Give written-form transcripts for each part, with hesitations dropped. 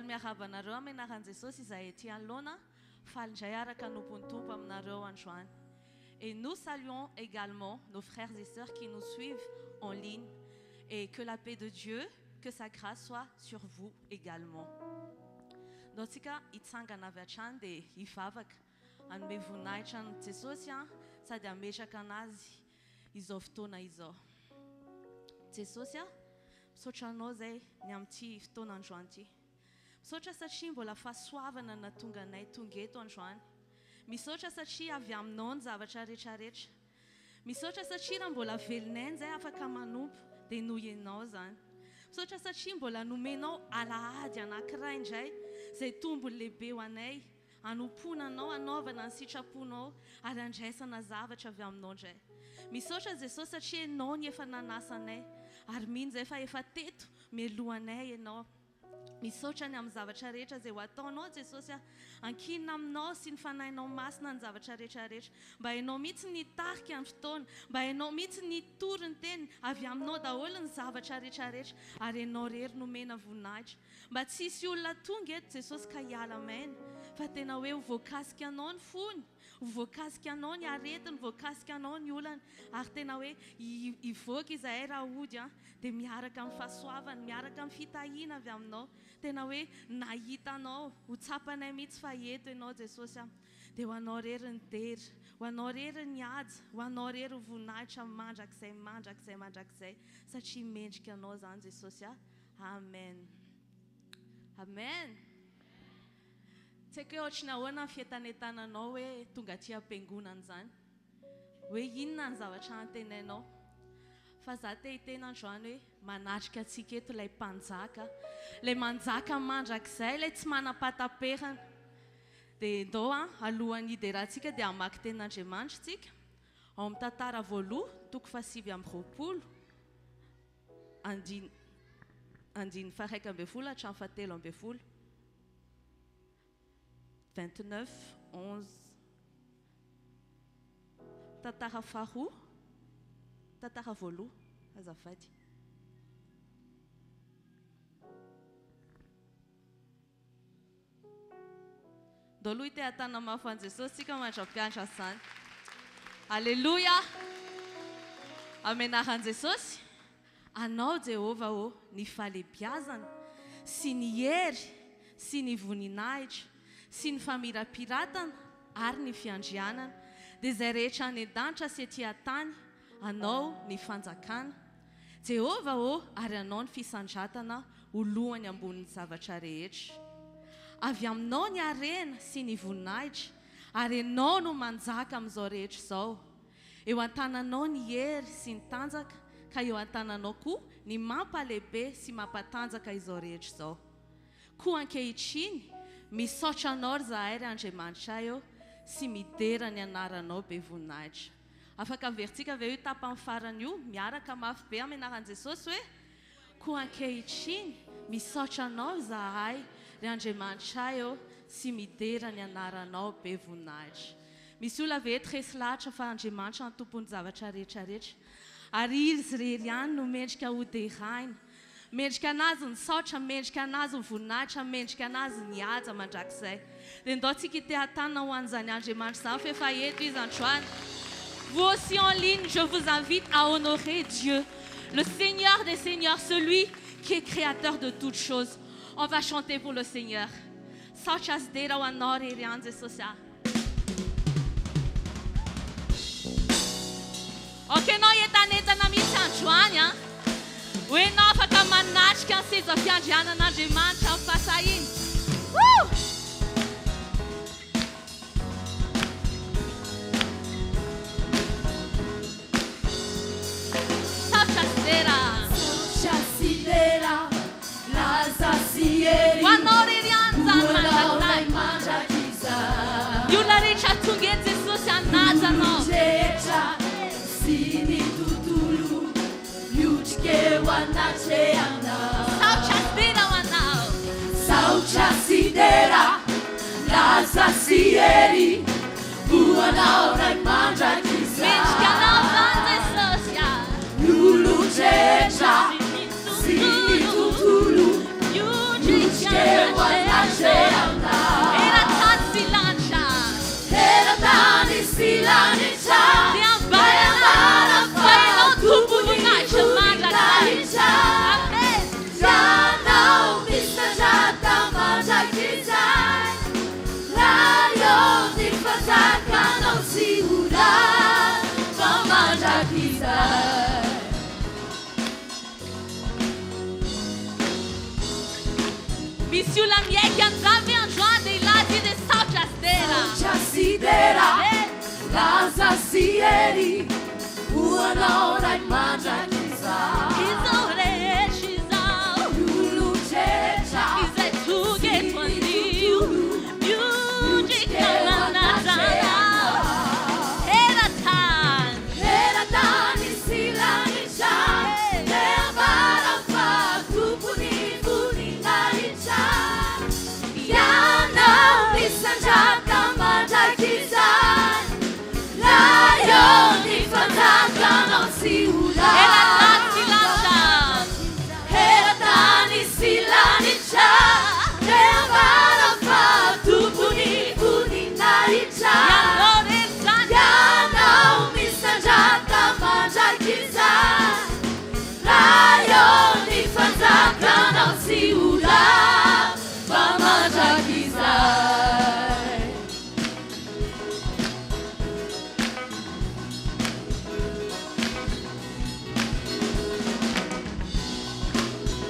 faly miarahaba anareo amin'ny anaran'i Jesosy izahay ety anoloana, faly indray araka nompontompo aminareo androany. Et nous saluons également nos frères et sœurs qui nous suivent en ligne et que la paix de Dieu, que sa grâce soit sur vous également. Dotsika itsangana avy hatrany dia hivavaka anome voninahitra ny Jesosy sady ametraka anazy izao fotoana izao. Jesosy misaotra anao zay ny amin'ity fotoana androany ity. Misaotra satria mbola fahasoavana na tonga anay tonga eto androany. Misaotra satria avy aminao ny zavatra rehetrarehetra. Misaotra satria raha mbola velonay zay afaka manompo dia noho ianao zany. Misaotra satria mbola nomenao alahady anankiray indray zay tombony lehibe ho anay, anompona anao, anaovana ny sitraponao ary andraisana zavatra avy aminao indray. Misaotra Jesosy satria ianao ny efa nanasa anay ary mino zay fa efa teto mialohanay ianao. Misaotra ny amin'ny zavatra rehetra zay ho ataonao Jesosy, ankinina aminao sy ny fanahinao masina ny zavatra rehetrarehetra. Mba hainao mihitsy ny tarika amin'ny fotoana, mba hainao mihitsy ny toriny teny avy aminao daholo ny zavatra rehetrarehetra ary ianao rery nomena voninahitra. Mba tsy hisy olona tonga eto Jesosy ka hiala amaina, fa tena hoe ho voakasika anao ny fony, ho voakasika anao ny aretiny, voakasika anao ny olana ary tena hoe hivoaka izahay raha ody dia miaraka amin'ny fahasoavana, miaraka amin'ny fitahiana avy aminao. Tena hoe nahita anao, ho tsapanay mihitsy fa eto ianao Jesosy dia ho anao rery ny dery, ho anao rery ny ady, ho anao rery voninahitra mandrakizay satria mendrika anao zany Jesosy. Amen. Amen. Tsy haiko hoe ohatrany ahoana ny fientanentananao hoe tonga aty am-piangonana zany, hoe inona ny zavatra antenainao. Fa za te hiteny androany hoe manatrika antsika eto ilay mpanjaka, ilay manjaka mandrakizay, ilay tsy manam-pataperana. Dia ndao alohan'ny iderahantsika dia hamaky tenin'Andriamanitra tsika ao amin'ny tantara voaloha toko 7:20 andiny faha 1:11 hatramin'ny faha 7:11. 29:11. Tantara faharoa, tantara voaloha, azafady. Ndao aloha ite hatana mafy an Jesosy tsika mandra-pianatra zany. Alleluia. Amin'ny anaran'i Jesosy, anao Jehova ny falebiazana sy ny hery sy ny voninahitra sy ny famirapiratana ary ny fiandrianana dia izay rehetra any an-danitra sy ety an-tany, anao ny fanjakana. Jehova ary anao ny fisandratana ho lohany ambonin'ny zavatra rehetra. Avy aminao ny harena sy ny voninahitra ary ianao no manjaka amin'izao rehetra izao. Eo an-tananao ny hery sy ny tanjaka, ka eo an-tananao koa ny mampalehibe sy mampatanjaka izao rehetra izao. Koa ankehitriny misaotra anao ry zahay ry Andriamanitra eo sy midera ny anaranao be voninahitra. Afaka veritsika ve io tapany farany io miaraka mafy be amin'ny anaran'i Jesosy hoe koa ankehitriny misaotra anao zahay ry Andriamanitra eo sy midera ny anaranao be voninahitra. Misy olona ve eto resy lahatra fa Andriamanitra ny tompony zavatra rehetrarehetra ary izy rery ihany no mendrika ho deraina. Mendrika anazy ny saotra, mendrika anazy ny voninahitra, mendrika anazy ny haja mandrakizay. Dia ndao tsika ite hatana ho an'izany Andriamanitra zany fa efa eto izy androany. Vous aussi en ligne, je vous invite à honorer Dieu, le Seigneur des Seigneurs, celui qui est créateur de toutes choses. On va chanter pour le Seigneur. Sauchas dera wa nori rianze sosia. Ok, noi etaneta na mitandroanya. We no faka manachka seza fiandrana n'Andriamanitra fasainy. Woo! Chasidera, la sasieri, Wanori rianza mangia chisa. Yula richa tungete sosia nazano. Checha, sini tutulu, yuchke wanacheana. Sauchasidera wanao. Sauchasidera, la sasieri, buona mangia chisa. Mechkana vanze sosia. Lulu checha. Sini tutulu, yuchke wanacheana. Disiu la mie che andavi a giocare dei lati di Saucia Stella. Sidera, la sassieri, un'ora in mangia chissà. Isore Shizao, Lulu ceccia, Isai tu che tuandiu, Yuji Kalanazana. Era tani silani cha, te bara fa tu puni nari cha. Yana misanjata mangia chissà, la io di fantasma non si usa. Era Tati Lacha. Era tani silani cha, te bara fa tu puni nari cha. Yanore Sanya. Yana misanjata mangia chissà, la io di fantasma non si usa. Va mangia chissà.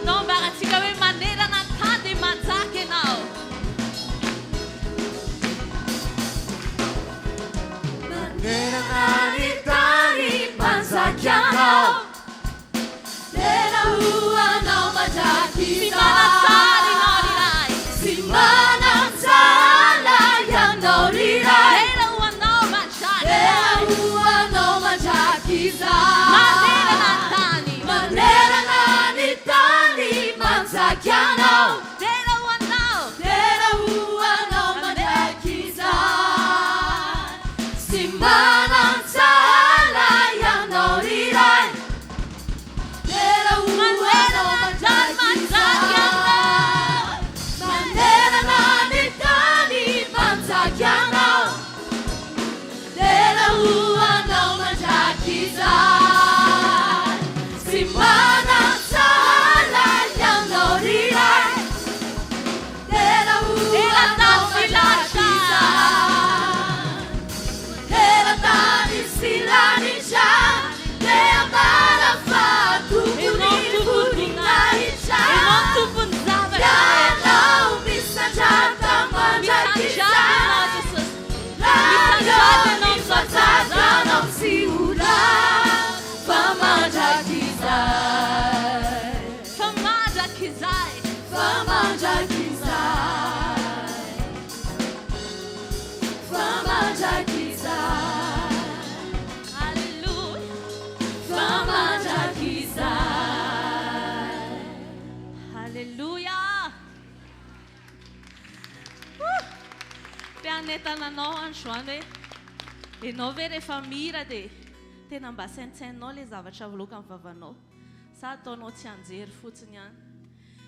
No, ragazzi, come maniera na tante mazzacche now. Tani mangiano, nella rua non mangia Simana Sali no dirai. Simana sala ya no rirai. Era una mangiare. Nella rua non mangia chissà. Manera Natani. Manera nani tani mangiano, Era una. nella rua non mangia chissà. Simana sala ya no rirai. Nella rua non mangia chissà. Manera nani tani mangiano, nella rua non mangia chissà. Simana sala ya no rirai. Nella rua non mangia chissà. Era tani silani cha, te amara fa tu puni nari cha. E non tu punzava. Ya no mi sangiata mangia chissà. La io mi fantasma non si usa. Fa mangia chissà. Famada Kizai. Fa mangia chissà. Fa mangia chissà. Alleluia. Fa mangia chissà. Alleluia. Pianeta na no ansoane. E no vere famiglia de. Tena mba saintsainao le zavatra voloka amin'ny vavanao. Sa ataonao tsy anjery fotsiny ihany.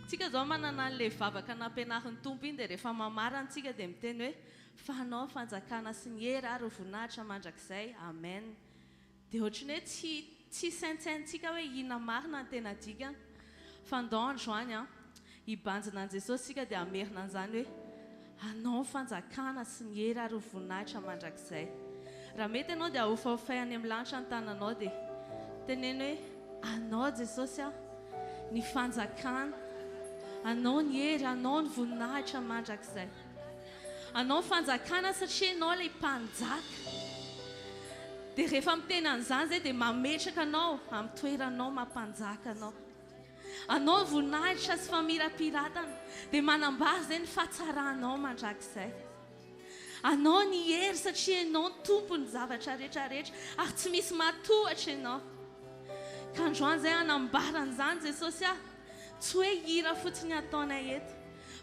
Tsika zao manana an'le vavaka nampianarin'ny tompo iny dia rehefa mamarana antsika dia miteny hoe fanao fanjakana sy ny hery ary voninahitra mandrakizay. Amen. Dia ohatrany hoe tsy saintsaintsika hoe inona marina ny tena dikany. Fa andao androany hibanjina an' Jesosy sika dia amerina an'izany hoe anao fanjakana sy ny hery ary voninahitra mandrakizay. Raha mety ianao dia ahofahofay any amin'ny lanitra ny tananao dia teneny hoe anao Jesosy ny fanjakana, anao ny hery, anao ny voninahitra mandrakizay. Anao fanjakana satria ianao ilay mpanjaka. Dia rehefa miteny an'izany zay dia mametraka anao amin'ny toeranao mampanjaka anao. Anao voninahitra sy famirapiratana dia manambara zay ny fahatsaranao mandrakizay. Anao ny hery satria ianao ny tompony zavatra rehetrarehetra ary tsy misy matohatra ianao. Ka androany zay anambaran'izany Jesosy tsy hoe hira fotsiny ataonay eto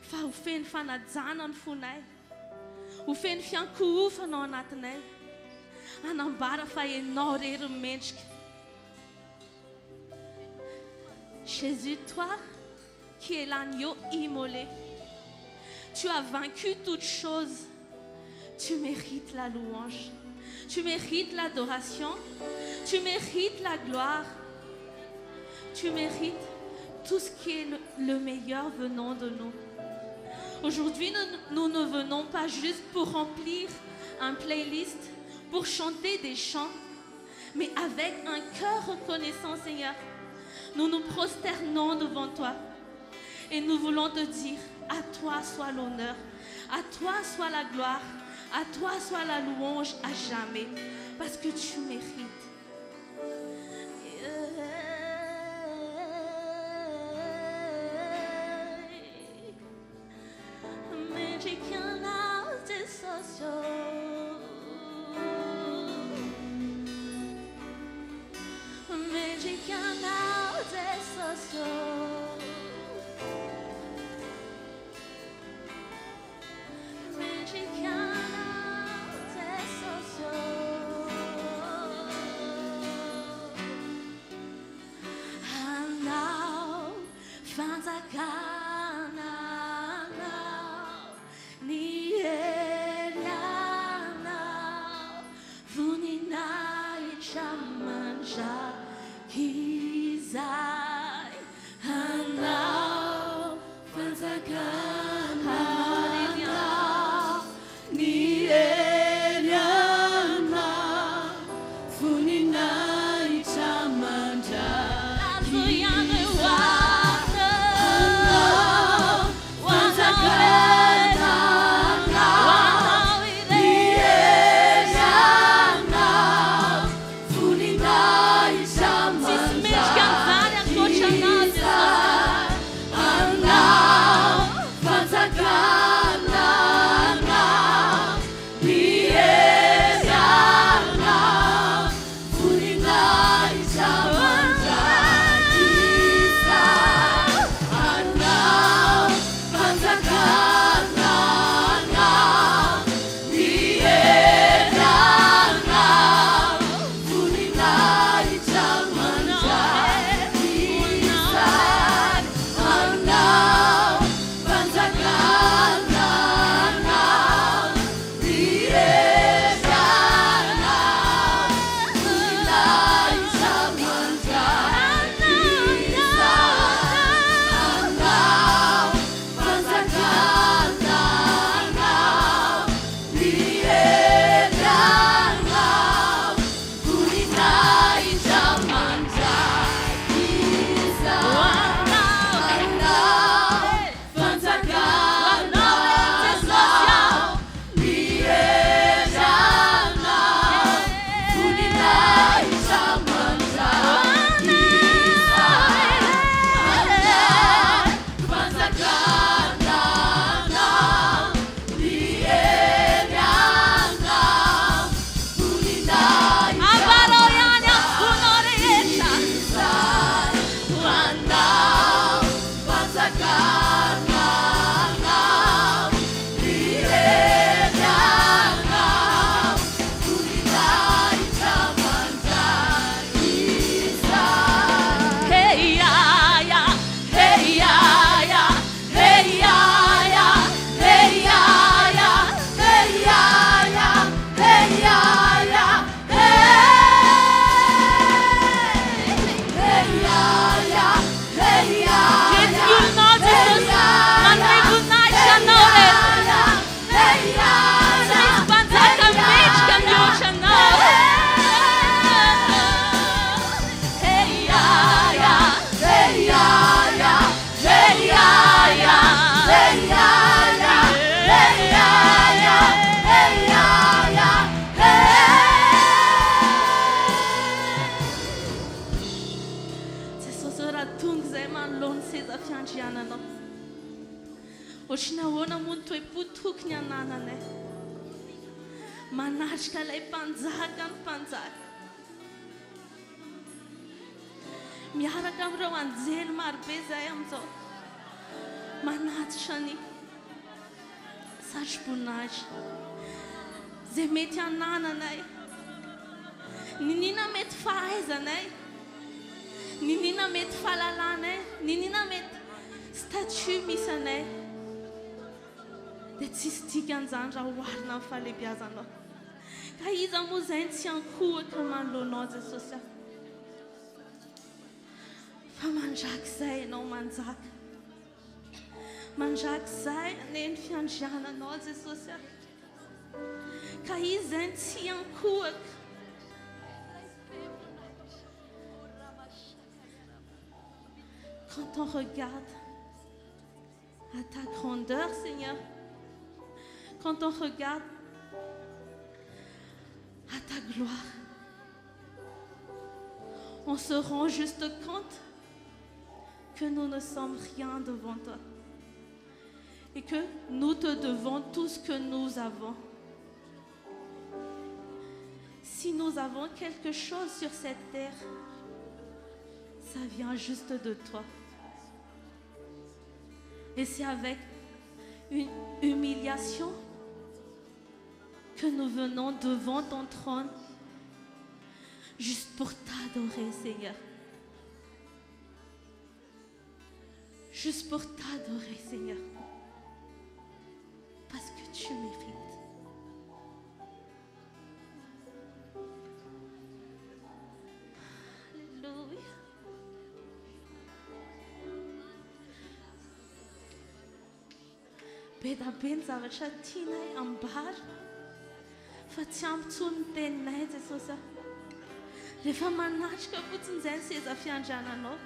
fa ho feny fanajana ny fonay, ho feny fiankohofana ao anatinay, anambara fa ianao rery mendrika. Jésus, toi qui es l'agneau immolé, tu as vaincu toutes choses. Tu mérites la louange, tu mérites l'adoration, tu mérites la gloire, tu mérites tout ce qui est le meilleur venant de nous. Aujourd'hui, nous ne venons pas juste pour remplir un playlist, pour chanter des chants, mais avec un cœur reconnaissant, Seigneur. Nous nous prosternons devant toi et nous voulons te dire À toi soit l'honneur, à toi soit la gloire, à toi soit la louange à jamais, parce que tu mérites. Otrinahoana moa ny toe-po tokony anananay. Manatrika ilay mpanjaka ny mpanjaka. Miaraka amin'ireo anjely marobe izay amin'izao. Manatitra ny satroboninahitra izay mety anananay. Ninina mety fahaizanay. Ninina mety fahalalànay. Ninina mety statut misy anay. Dia tsisy dikan'izany raha oharina amin'ny fahalebiazanao. Ka iza moa izay tsy ankohatra manoloanao Jesosy aho. Fa mandraka izay ianao manjaka. Mandraka izay aneny fiandriananao Jesosy aho. Ka iza izay tsy ankohatra. Quand on regarde à ta grandeur, Seigneur. Quand on regarde à ta gloire, on se rend juste compte que nous ne sommes rien devant toi et que nous te devons tout ce que nous avons. Si nous avons quelque chose sur cette terre, ça vient juste de toi. Et c'est avec une humiliation que nous venons devant ton trône, juste pour t'adorer, Seigneur. Juste pour t'adorer, Seigneur. Parce que tu mérites. Alléluia. Beda ben zavatra tianay ambara fa tsy ampitsony teninay Jesosy. Rehefa manatrika fotsiny izay ny seza fiandriananao,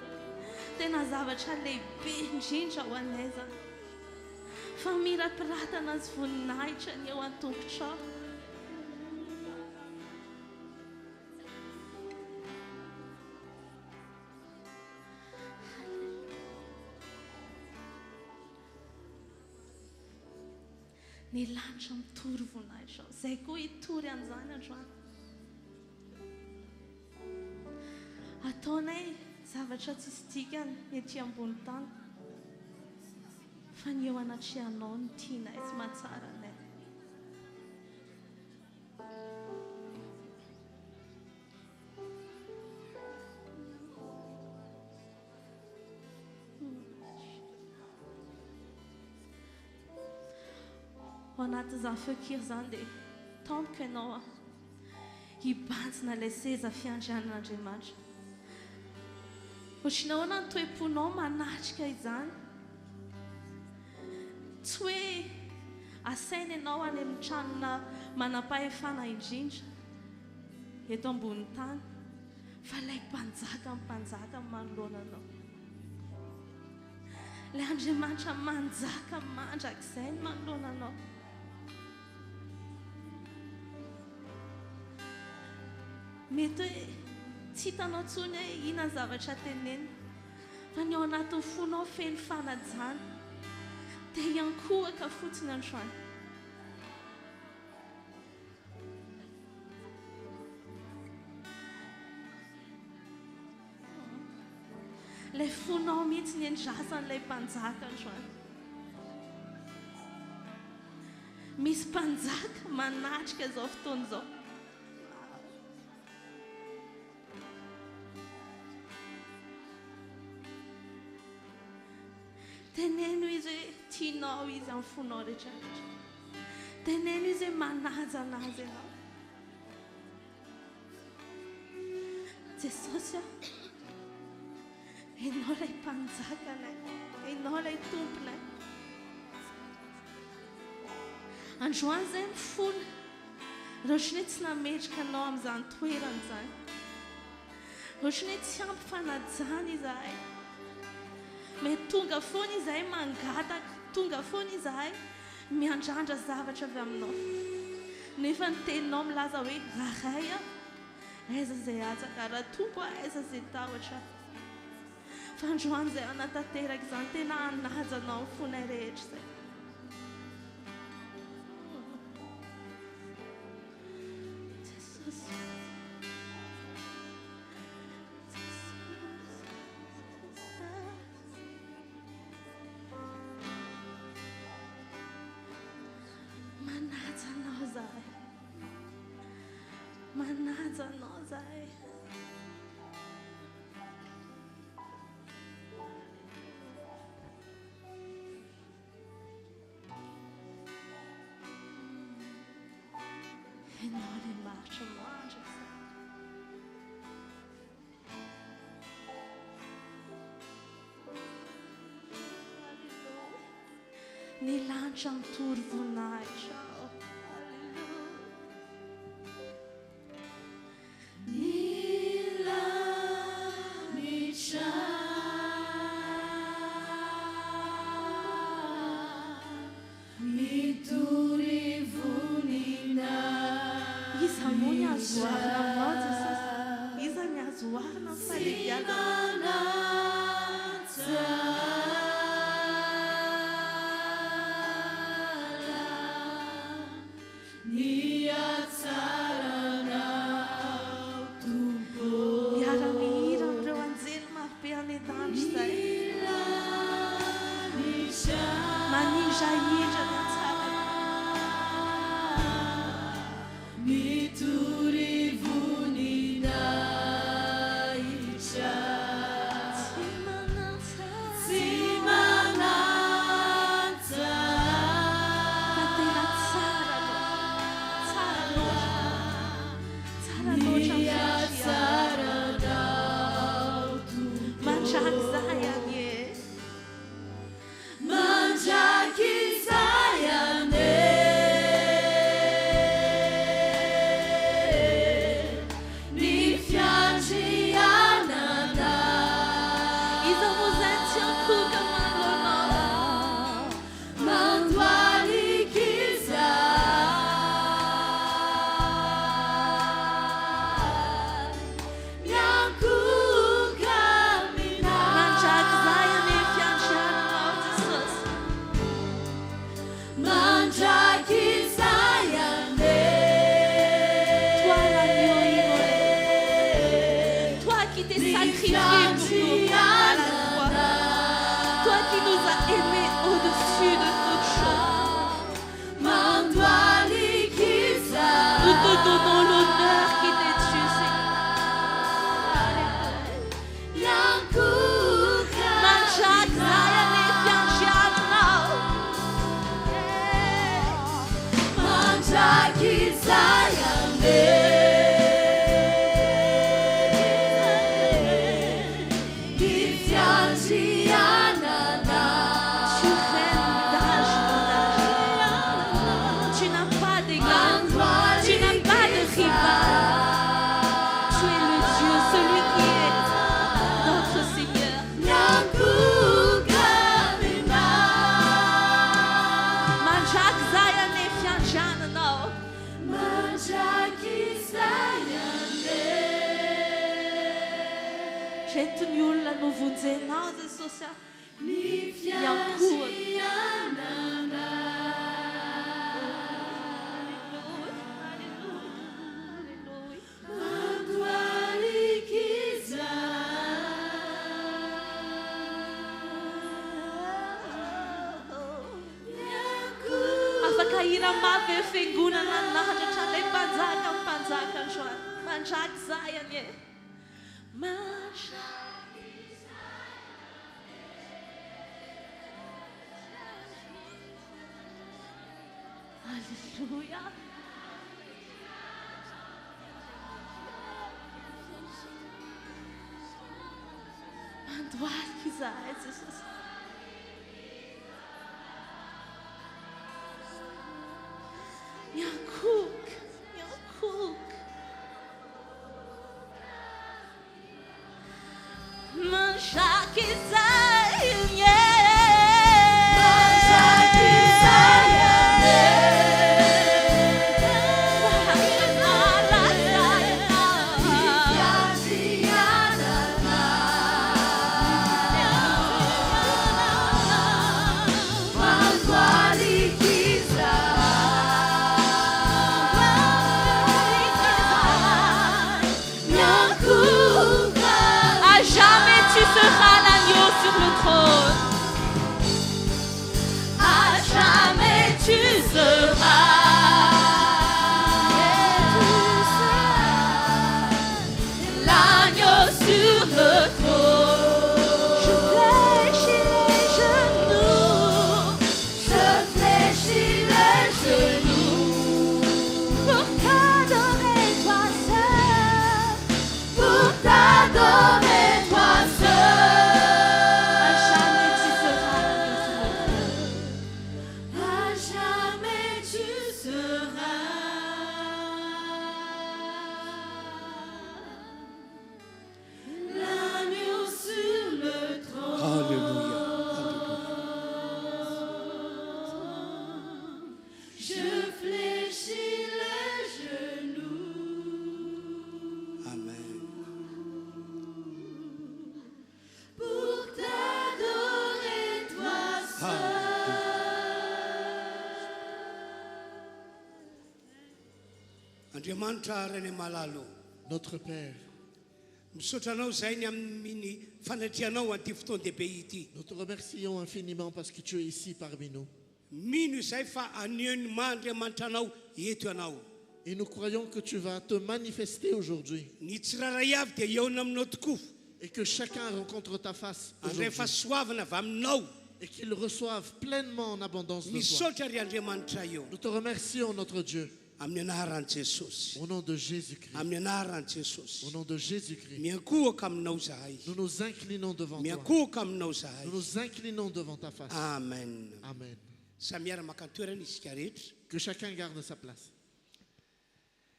tena zavatra lehibe indrindra ho anay zany. Fa mirapiratana sy voninahitra ny eo an-tongotrao. Ny lanitra mitory voninahitra, izay koa hitory an'izany androany. Ataonay zavatra tsy misy dikany ety ambony tany, fa ny eo anatrehanao no tianay sy mahatsara anay. Ao anatin'izany fehikiry izany dia tampoka ianao hibantsina ilay seza fiandrianan'Andriamanitra. Ohatrany ahoana ny toe-ponao manatrika izany. Tsy hoe asaina ianao any amin'ny tranona manam-pahefana indrindra eto ambony tany, fa ilay mpanjaka manoloana anao. Ilay Andriamanitra manjaka mandrakizay ny manoloana anao. Mety hoe tsy hitanao intsony hoe inona zavatra tenenina, fa ny ao anatin'ny fonao feno fanajana, dia hiankohaka fotsiny androany. Ilay fonao mihitsy ny endrasan'ilay mpanjaka androany. Misy mpanjaka manatrika izao fotoana izao. Teneno izy hoe tianao izy amin'ny fonao rehetrarehetra. Teneno izy hoe manaja anazy ianao. Jesosy, ianao ilay mpanjakanay, ianao ilay tomponay. Androany izay mifona, raha ohatry ny hoe tsy nametraka anao amin'izany toerana izany. Raha ohatry ny hoe tsy ampy fanajana izahay. Mety tonga foana izahay mangataka, tonga foana izahay miandrandra zavatra avy aminao. Nefa ny teninao milaza hoe rahay aho, aiza izay atsaka, raha tompo aho, aiza izay tahotra. Fa androany izay anatanteraka izany, tena hanajana ny fonay rehetra izay. Manaja anao izahay. Ianao ilay maritra mandra izay. Ny lanitra mitory voninahitra. Hallelujah. Mandoal Kizaï, c'est ça. Yankouk, Yankouk. Mancha Kizaï, yeah. Jamais tu Andriamanitra reny malalo. Notre Père, Misaotra anao zay ny amin'ny fanatrehanao an'ity fotoan-dehibe ity. nous te remercions infiniment parce que tu es ici parmi nous. Mino izay fa aneony Andriamanitra anao eto ianao. Et nous croyons que tu vas te manifester aujourd'hui Ny tsiraray avy dia eo aminao tokoa. et que chacun rencontre ta face Andray aujourd'hui fahasoavana avy aminao. et qu'il reçoive pleinement en abondance de toi. Misaotra ry Andriamanitra eo. Nous te remercions, notre Dieu, Amin'ny anaran'i Jesosy. au nom de Jésus-Christ. Amin'ny anaran'i Jesosy. Au nom de Jésus-Christ, Miankohaka aminao zahay. nous nous inclinons devant toi. Miankohaka aminao zahay. Nous nous inclinons devant ta face. Amen. Amen. Samiara maka toerana isika rehetra. Que chacun garde sa place.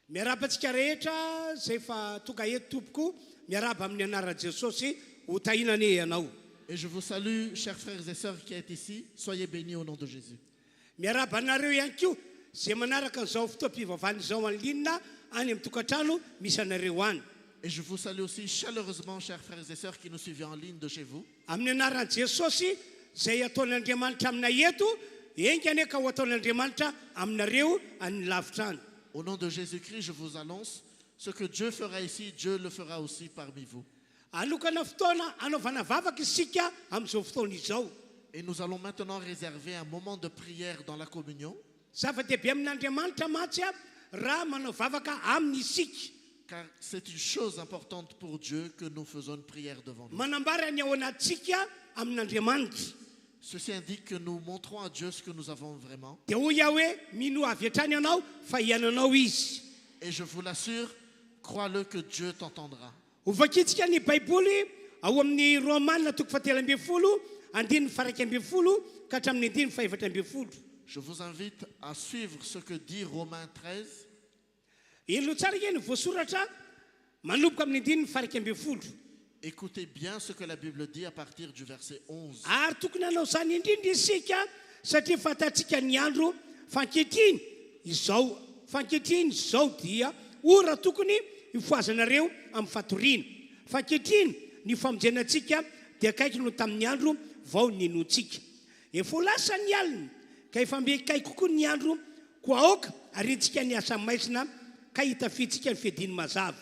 Miaraba antsika rehetra zay fa tonga eto tompoko. Miaraba amin'ny anaran'i Jesosy ho tahinany ianao. Et je vous salue, chers frères et sœurs qui êtes ici. Soyez bénis au nom de Jésus. Miaraba anareo ihany koa zay manaraka an'izao fotoam-pivavahana izao amin'ny linina any amin'ny tokantrano misy anareo any. Et je vous salue aussi chaleureusement, chers frères et sœurs qui nous suivent en ligne de chez vous. Amin'ny anaran'i Jesosy zay ataon'Andriamanitra aminay eto, enga ane ka ho ataon'Andriamanitra aminareo any lavitra any. Au nom de Jésus-Christ, je vous annonce ce que Dieu fera ici, Dieu le fera aussi parmi vous. Alokana fotoana anaovana vavaka isika amin'izao fotoana izao. Et nous allons maintenant réserver un moment de prière dans la communion, Zava-dehibe amin'Andriamanitra matsy raha manao vavaka amin'ny isika. car c'est une chose importante pour Dieu que nous faisons une prière devant nous. Manambara ny ao anatsika amin'Andriamanitra. Ceci indique que nous montrons à Dieu ce que nous avons vraiment. Dia hoy aho hoe mino avy hatrany ianao fa iananao izy. Et je vous l'assure, crois-le que Dieu t'entendra. Ho vakitsika ny Baiboly ao amin'ny Romanina toko fahatelo ambin'ny folo, andininy faraika ambin'ny folo ka hatramin'ny andininy fahaefatra ambin'ny folo. Je vous invite à suivre ce que dit Romains 13, Elo tsara eny voasoratra manomboka amin'ny andininy faraika ambin'ny folo. Écoutez bien ce que la Bible dit à partir du verset 11. Ary tokony hanao izany indrindra isika satria fahatantsika ny andro fankehitriny izao. Fankehitriny izao dia ora tokony hifoazanareo amin'ny fatoriana. Fankehitriny ny famonjenantsika dia kaiky no tamin'ny andro vao ninontsika. Efa lasa ny alina ka efa mbe kaiky kokoa ny andro koa aoka arintsika ny asa maisina ka hitafitsika ny fiadiny mazava.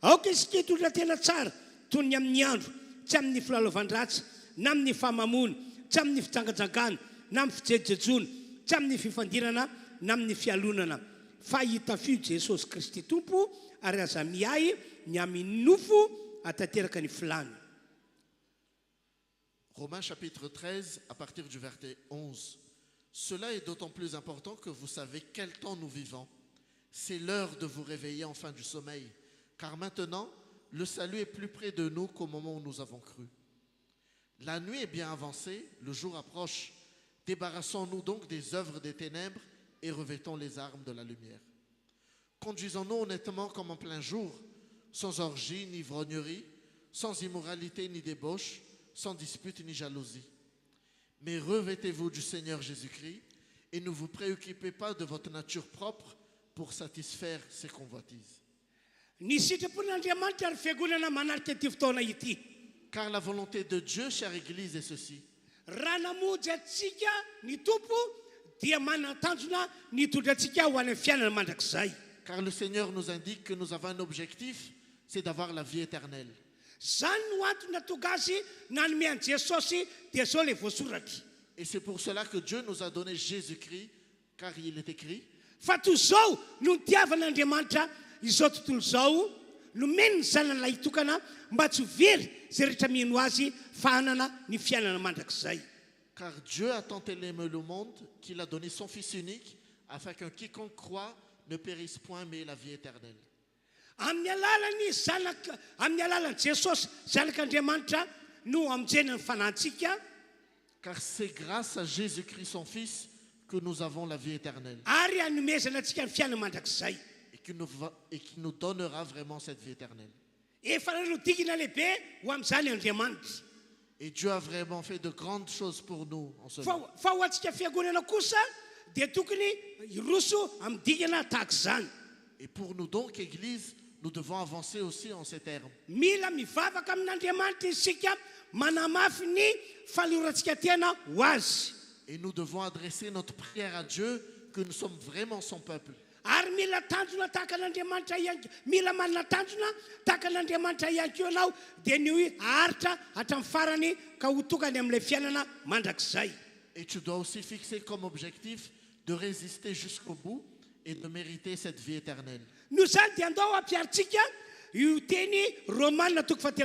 Aoka isika hitondra tena tsara toy ny amin'ny andro, tsy amin'ny filalaovan-dratsy, na amin'ny famamona, tsy amin'ny fijangajangana, na amin'ny fijejojoana, tsy amin'ny fifandirana, na amin'ny fialonana. Fa hitafio Jesosy Kristy Tompo ary aza miay ny amin'ny nofo atateraka ny filany. Romains chapitre 13, à partir du verset 11. Cela est d'autant plus important que vous savez quel temps nous vivons. C'est l'heure de vous réveiller enfin du sommeil, car maintenant, le salut est plus près de nous qu'au moment où nous avons cru. La nuit est bien avancée, le jour approche. Débarrassons-nous donc des œuvres des ténèbres et revêtons les armes de la lumière. Conduisons-nous honnêtement comme en plein jour, sans orgie ni ivrognerie, sans immoralité ni débauche, sans dispute ni jalousie. Mais revêtez-vous du Seigneur Jésus-Christ et ne vous préoccupez pas de votre nature propre pour satisfaire ses convoitises. Ny sitrapon'Andriamanitra ary fiangonana manarika ity fotoana ity. Car la volonté de Dieu, chère Église, est ceci. Raha namonjy antsika ny tompo dia manan-tanjona ny tondrantsika ho any fiainana mandrakizay. Car le Seigneur nous indique que nous avons un objectif, c'est d'avoir la vie éternelle. Zany no antony natonga azy nanome an'i Jesosy dia zao le voasoratra. Et c'est pour cela que Dieu nous a donné Jésus-Christ, car il est écrit, Fa toy izao no nitiavan'Andriamanitra izao tontolo izao nomeny ny zanan'ilay hitokana mba tsy ho very zay rehetra mino azy fa hanana ny fiainana mandrakizay. car Dieu a tant aimé le monde qu'il a donné son Fils unique, afin qu'un quiconque croit ne périsse point, mais ait la vie éternelle. Amin'ny alalan'i Jesosy zanak'Andriamanitra no amonjena ny fanantsika. Car c'est grâce à Jésus-Christ, son Fils, que nous avons la vie éternelle. Ary hanomezana antsika ny fiainana mandrakizay. Et qui nous donnera vraiment cette vie éternelle. Efa nanodikina lehibe ho amin'izany Andriamanitra. Et Dieu a vraiment fait de grandes choses pour nous en ce moment. Fa ho antsika fiangonana kosa dia tokony hiroso amin'ny dikana tahaka izany. Et pour nous donc, Église, nous devons avancer aussi en ces termes. Mila mivavaka amin'Andriamanitra isika manamafy ny fahalorantsika tena ho azy. Et nous devons adresser notre prière à Dieu, que nous sommes vraiment son peuple. ary mila tanjona tahaka an'Andriamanitra ihany mila manana tanjona tahaka an'Andriamanitra ihany koa ianao dia ny hoe haritra hatramin'ny farany ka ho tokany amin'ilay fiainana mandrakizay. Et tu dois aussi fixer comme objectif de résister jusqu'au bout et de mériter cette vie éternelle. Noho izany dia andao ampiaritsika io teny Romanina 8:20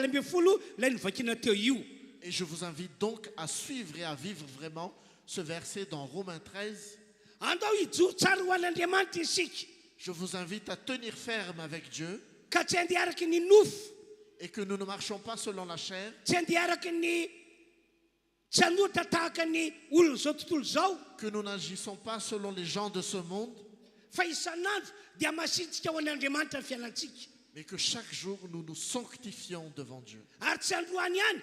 ilay novakiana teo io. Et je vous invite donc à suivre et à vivre vraiment ce verset dans Romains 13. Andao hijoro tsara ho an'Andriamanitra isika Je vous invite à tenir ferme avec Dieu ka tsy andeha araky ny nofo, et que nous ne marchons pas selon la chair, tsy andeha araky ny tsanotra tahaka ny olona zao tontolo zao, que nous n'agissons pas selon les gens de ce monde, fa isan'andro dia masintsika ho an'Andriamanitra ny fiainantsika. mais que chaque jour nous nous sanctifions devant Dieu. Ary tsy androany ihany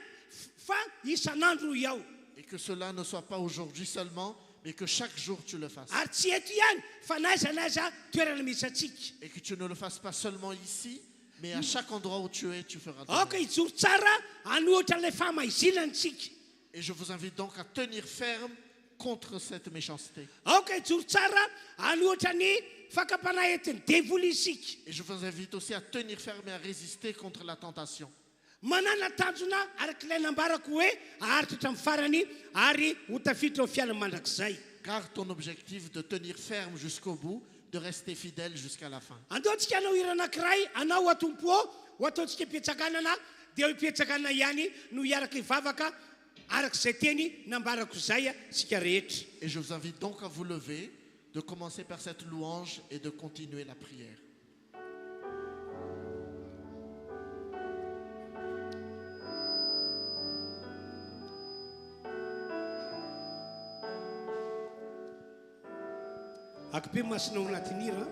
fa isan'andro iaho. Et que cela ne soit pas aujourd'hui seulement, mais que chaque jour tu le fasses. Ary tsy eto ihany fa naiza naiza toerana misy atsika. Et que tu ne le fasses pas seulement ici, mais à chaque endroit où tu es, tu feras de Aoka même. hijoro tsara hanohatra ilay famaizinantsika. Et je vous invite donc à tenir ferme contre cette méchanceté. Aoka hijoro tsara hanohatra ny fakapanahetin'ny devoly isika. Et je vous invite aussi à tenir ferme et à résister contre la tentation. Manana tanjona araky ilay nambarako hoe aharitra hatramin'ny farany ary ho tafiditra ho fiainana mandrakizay. Garde ton objectif de tenir ferme jusqu'au bout, de rester fidèle jusqu'à la fin. Andaontsika hanao hira anankiray anao atompo ao ho ataontsika ipetsakanana dia ipetsakanana ihany no hiaraka hivavaka arak'izay teny nambarako izay sika rehetra. Et je vous invite donc à vous lever, de commencer par cette louange et de continuer la prière. Akpe masinao anatin'ny hira.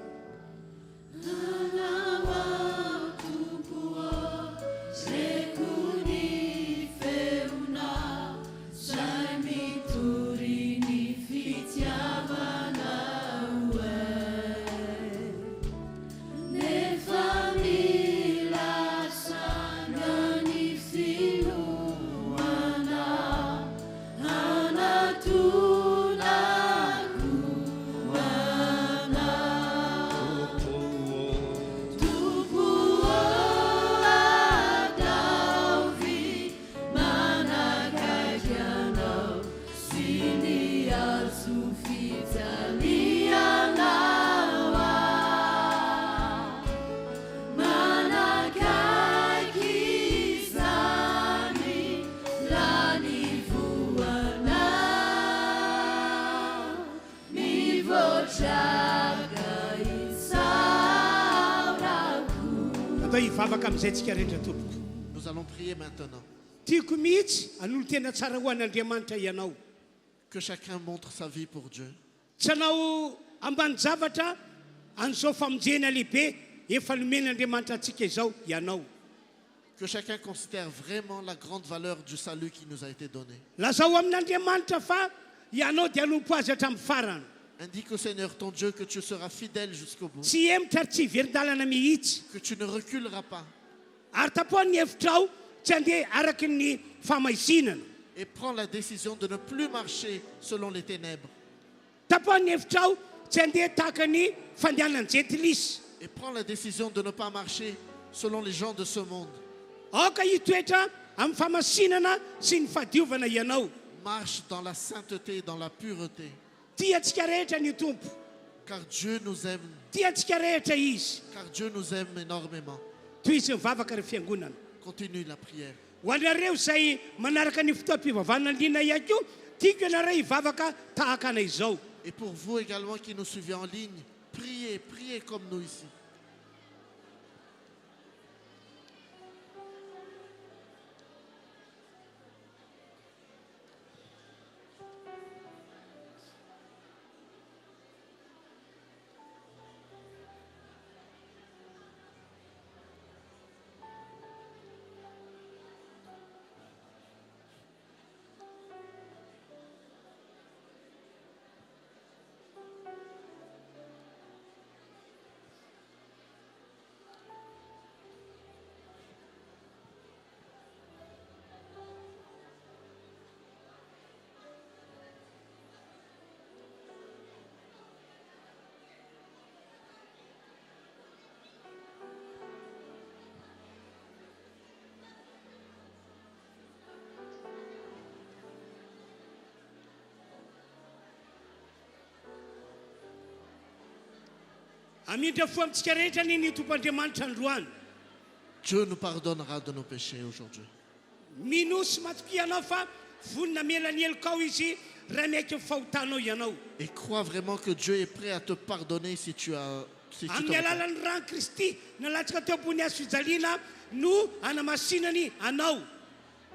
Hivavaka amin'izay tsika rehetra tompoko. Nous allons prier maintenant. Tiako mihitsy hanolo tena tsara ho an'Andriamanitra ianao. Que chacun montre sa vie pour Dieu. Tsy hanao ambany zavatra an'izao famonjena lehibe efa nomen'Andriamanitra antsika izao ianao. Que chacun considère vraiment la grande valeur du salut qui nous a été donné. Lazao amin'Andriamanitra fa ianao dia hanompo azy hatramin'ny farany. Indique au Seigneur ton Dieu que tu seras fidèle jusqu'au bout. Tsy emitra ary tsy hiverin-dalana mihitsy. Que tu ne reculeras pas. Ary tapoha ny hevitrao tsy andeha araky ny famaizinana. Et prends la décision de ne plus marcher selon les ténèbres. Tapoha ny hevitrao tsy andeha tahaka ny fandehanan'ny jetilisy. Et prends la décision de ne pas marcher selon les gens de ce monde. Aoka hitoetra amin'ny famasinana sy ny fahadiovana ianao. Marche dans la sainteté et dans la pureté. Tiantsika rehetra ny tompo. Car Dieu nous aime. Tiantsika rehetra izy. Car Dieu nous aime énormément. Toy izy mivavaka ry fiangonana. Continue la prière. Ho anareo izay manaraka ny fotoam-pivavahana liana ihany koa, tiako ianareo hivavaka tahaka anay izao. Et pour vous également qui nous suivez en ligne, priez, priez comme nous ici. amindra fo amintsika rehetra ny tompandriamanitra androany. Dieu nous pardonnera de nos péchés aujourd'hui. Minosy matoky ianao fa vonina melany elokao izy raha maiky fahotanao ianao. Et crois vraiment que Dieu est prêt à te pardonner si tu te Amin'ny repens. alalan'ny rano Kristy nalatsaka teo ambony hazo fijaliana no anamasinany anao.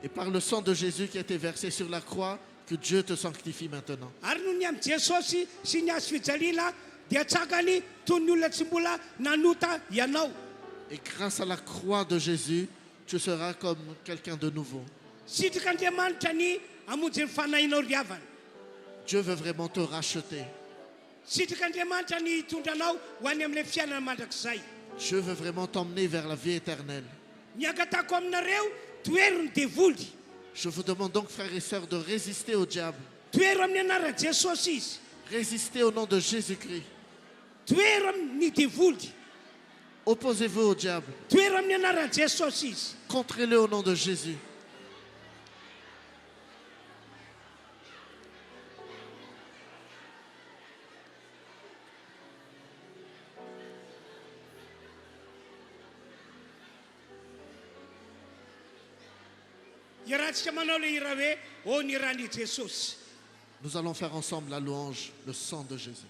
Et par le sang de Jésus qui a été versé sur la croix, que Dieu te sanctifie maintenant. Ary noho ny amin'ny Jesosy sy ny hazo fijaliana dia tsakany toy ny olona tsy mbola nanota ianao. Et grâce à la croix de Jésus, tu seras comme quelqu'un de nouveau. Sitrik'Andriamanitra ny amonjy ny fanahinao riavana. Dieu veut vraiment te racheter. Sitrik'Andriamanitra ny hitondranao ho any amin'ilay fiainana mandrakizay. Dieu veut vraiment t'emmener vers la vie éternelle. Ny angatahako aminareo toero ny devoly. Je vous demande donc, frères et sœurs, de résister au diable. Toero amin'ny anaran'i Jesosy izy. Résistez au nom de Jésus-Christ. Toero amin'ny devoly. Opposez-vous au diable. Toero amin'ny anaran'i Jesosy izy. Contrez-le au nom de Jésus. Iarahantsika manao le hira hoe ô ny ran'i Jesosy. Nous allons faire ensemble la louange, le sang de Jésus.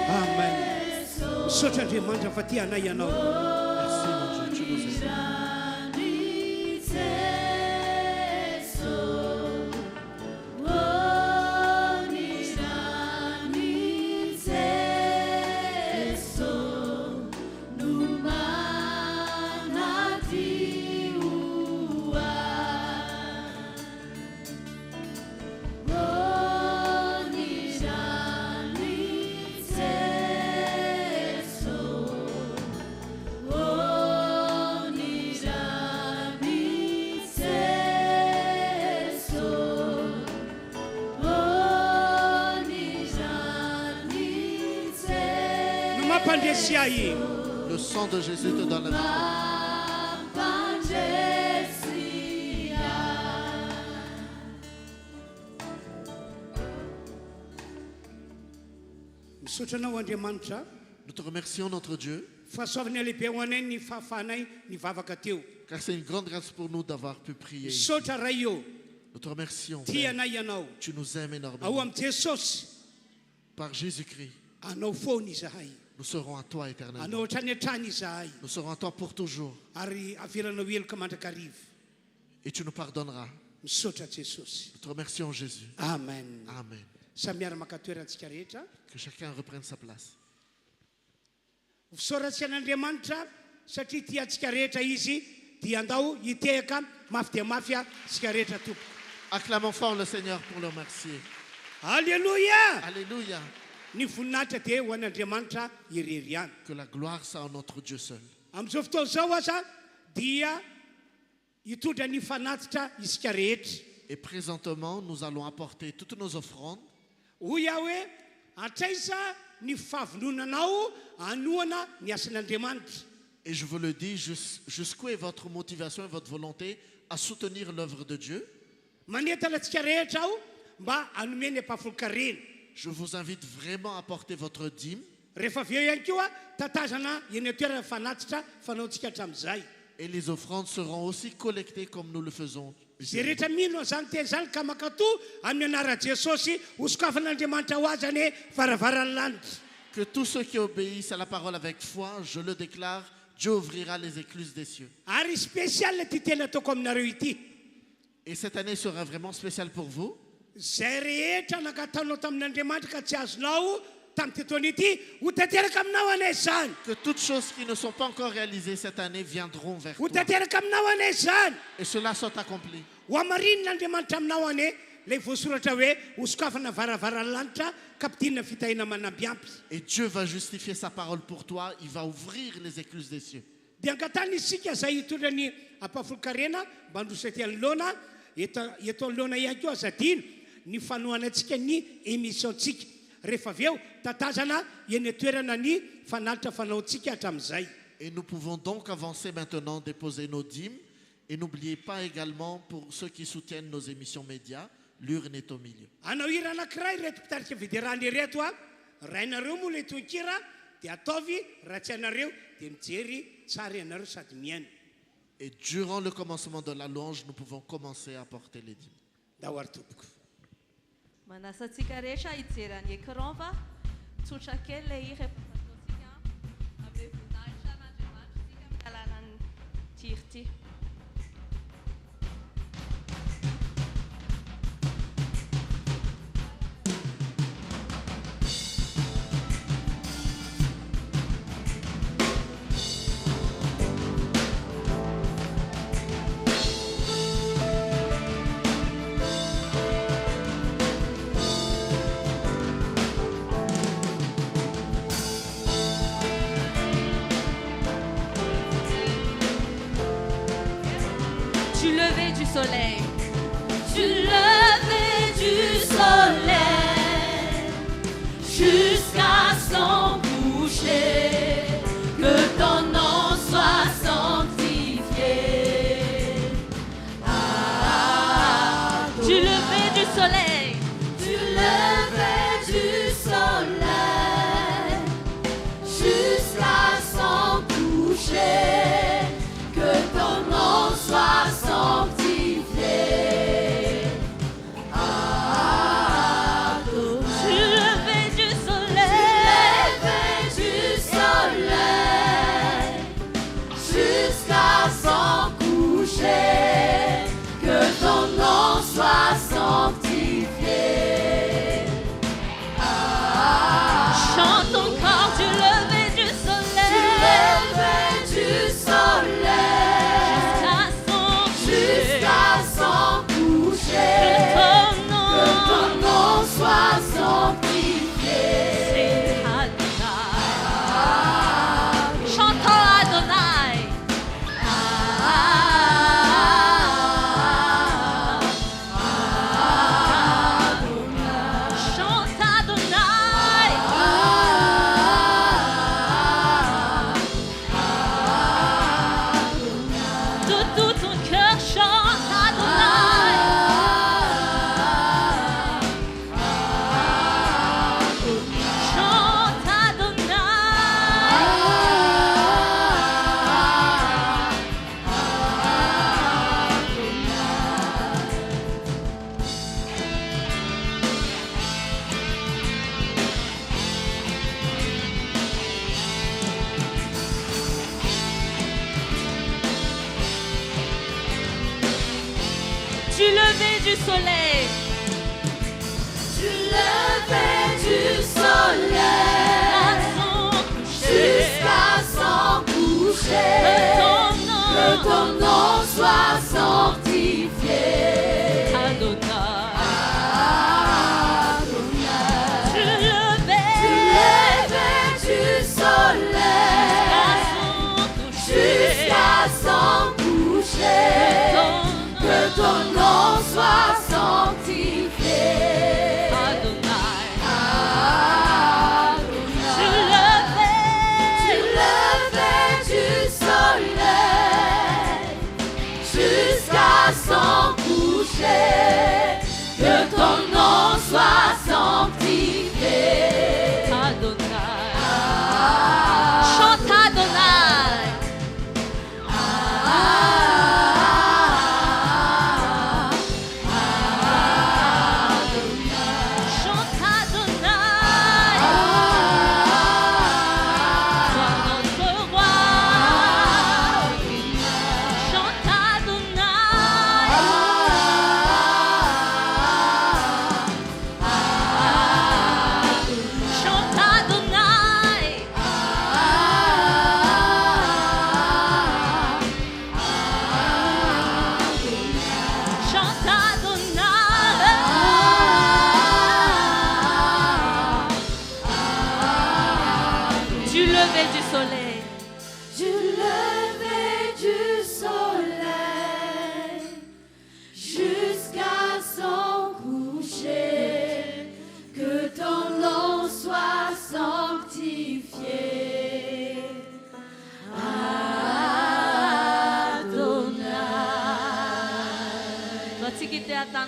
Amen. Misaotra Andriamanitra fa tia anay ianao. Merci mon Dieu, tu nous aimes. Le sang de Jésus te donne la vie. Misaotra anao Andriamanitra Nous te remercions, notre Dieu, fahasoavany lehibe ho anay ny fahafahanay nivavaka teo. car c'est une grande grâce pour nous d'avoir pu prier. Misaotra ray io Nous te remercions, tia Père. anay ianao. Tu nous aimes Ao énormément. amin'ny Jesosy Par Jésus-Christ, anao foana izahay. nous serons à toi éternellement. Anao hatrany hatrany izahay. Nous serons à toi pour toujours. Ary avelanao eloka mandrakariva. Et tu nous pardonneras. Misaotra Jesosy. Nous te remercions, Jésus. Amen. Amen. Samy maka toerantsika rehetra. Que chacun reprenne sa place. Fisaorantsika an'Andriamanitra satria tia antsika rehetra izy dia andao hitehaka mafy dia mafy antsika rehetra tompo. Acclamons fort le Seigneur pour le remercier. Alléluia! Alléluia. Ny voninahitra dia ho an'Andriamanitra irery ihany. Que la gloire soit à notre Dieu seul. Amin'izao fotoana izao aza dia hitondra ny fanatitra isika rehetra. Et présentement, nous allons apporter toutes nos offrandes Hoy aho hoe atraiza ny fahavononanao anoana ny asan'Andriamanitra. et je vous le dis, jusqu'où est votre motivation et votre volonté à soutenir l'œuvre de Dieu. Manentana antsika rehetra aho mba anomeny ampafolokarena. Je vous invite vraiment à apporter votre dîme Rehefa avy eo ihany koa tatazana eny toerana fanatitra fanaontsika hatramin'izay. et les offrandes seront aussi collectées comme nous le faisons. Zay rehetra mino zany teny zany ka makatoa amin'ny anara Jesosy hosokafan'Andriamanitra ho azy any varavaran'ny lanitra. Que tous ceux qui obéissent à la parole avec foi, je le déclare, Dieu ouvrira les écluses des cieux. Ary spécial ty tena ataoko aminareo ity. Et cette année sera vraiment spéciale pour vous. Zay rehetra nakatanao tamin'Andriamanitra ka tsy azonao tamin'ny tetoana ity ho tanteraka aminao anay zany. Que toutes choses qui ne sont pas encore réalisées cette année viendront vers Ho toi. tanteraka aminao anay zany. Et cela soit accompli. Ho amarin'Andriamanitra aminao ane le voasoratra hoe hosokafana varavaran'ny lanitra kapitina fitahina manambiampy. Et Dieu va justifier sa parole pour toi. Il va ouvrir les écluses des cieux. Dia angatany isika zay hitondra ny ampafolokarena mba androsa ty anoloana eto anoloana ihany koa azadina ny fanohanantsika ny émissiontsika rehefa avy eo tatazana eny toerana ny fanalitra fanaontsika hatramin'izay. Et nous pouvons donc avancer maintenant, déposer nos dîmes. Et n'oubliez pas également, pour ceux qui soutiennent nos émissions médias, l'urne est au milieu. Anao hira anankiray reto mpitarika federany reto a rainareo moa le tonkira dia ataovy raha tsy anareo dia mijery tsara ianareo sady miaina. Et durant le commencement de la louange, nous pouvons commencer à porter les dîmes. Dao ary tompoko. Manasa antsika rehetra hijerany écran fa tsotra kely le irepatatsika amin'ny voninahitra n'Andriamanitra tsika amin'ny alalan'ny tir ty. Du lever du soleil. Du lever du soleil jusqu'à son coucher, que ton nom soit sanctifié. Du lever du soleil. Du lever du soleil jusqu'à son coucher, que ton nom soit sanctifié. Du lever du soleil jusqu'à son coucher, que ton nom soit sanctifié. chante encore du lever du soleil. Du lever du soleil jusqu'à son coucher, que que ton nom soit sanctifié. Chantons Adonai. Chante Adonai. De tout ton cœur, chante Adonai. Chante Du lever du soleil. Du lever du soleil jusqu'à son coucher, que ton nom soit sanctifié. Adonai. Du Du lever lever du soleil jusqu'à son coucher, que ton nom soit sanctifié. Adonai. Du Du lever lever du soleil jusqu'à son coucher,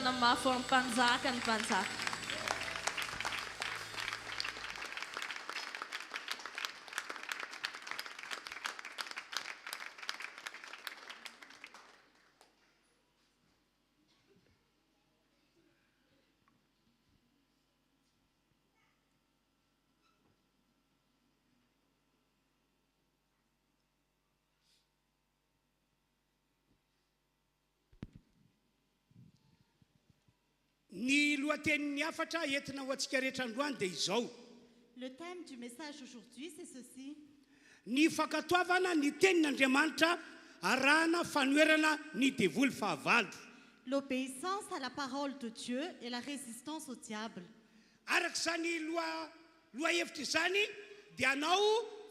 na mafy amin'ny mpanjaka ny mpanjaka. Ny lohatenin'ny afatra entina ho antsika rehetra androany dia izao. Le thème du message aujourd'hui, c'est ceci. Ny fankatoavana ny tenin'Andriamanitra arahana fanoerana ny devoly fahavalo. L'obéissance à la parole de Dieu et la résistance au diable. Arak'izany loha hevitra izany dia anao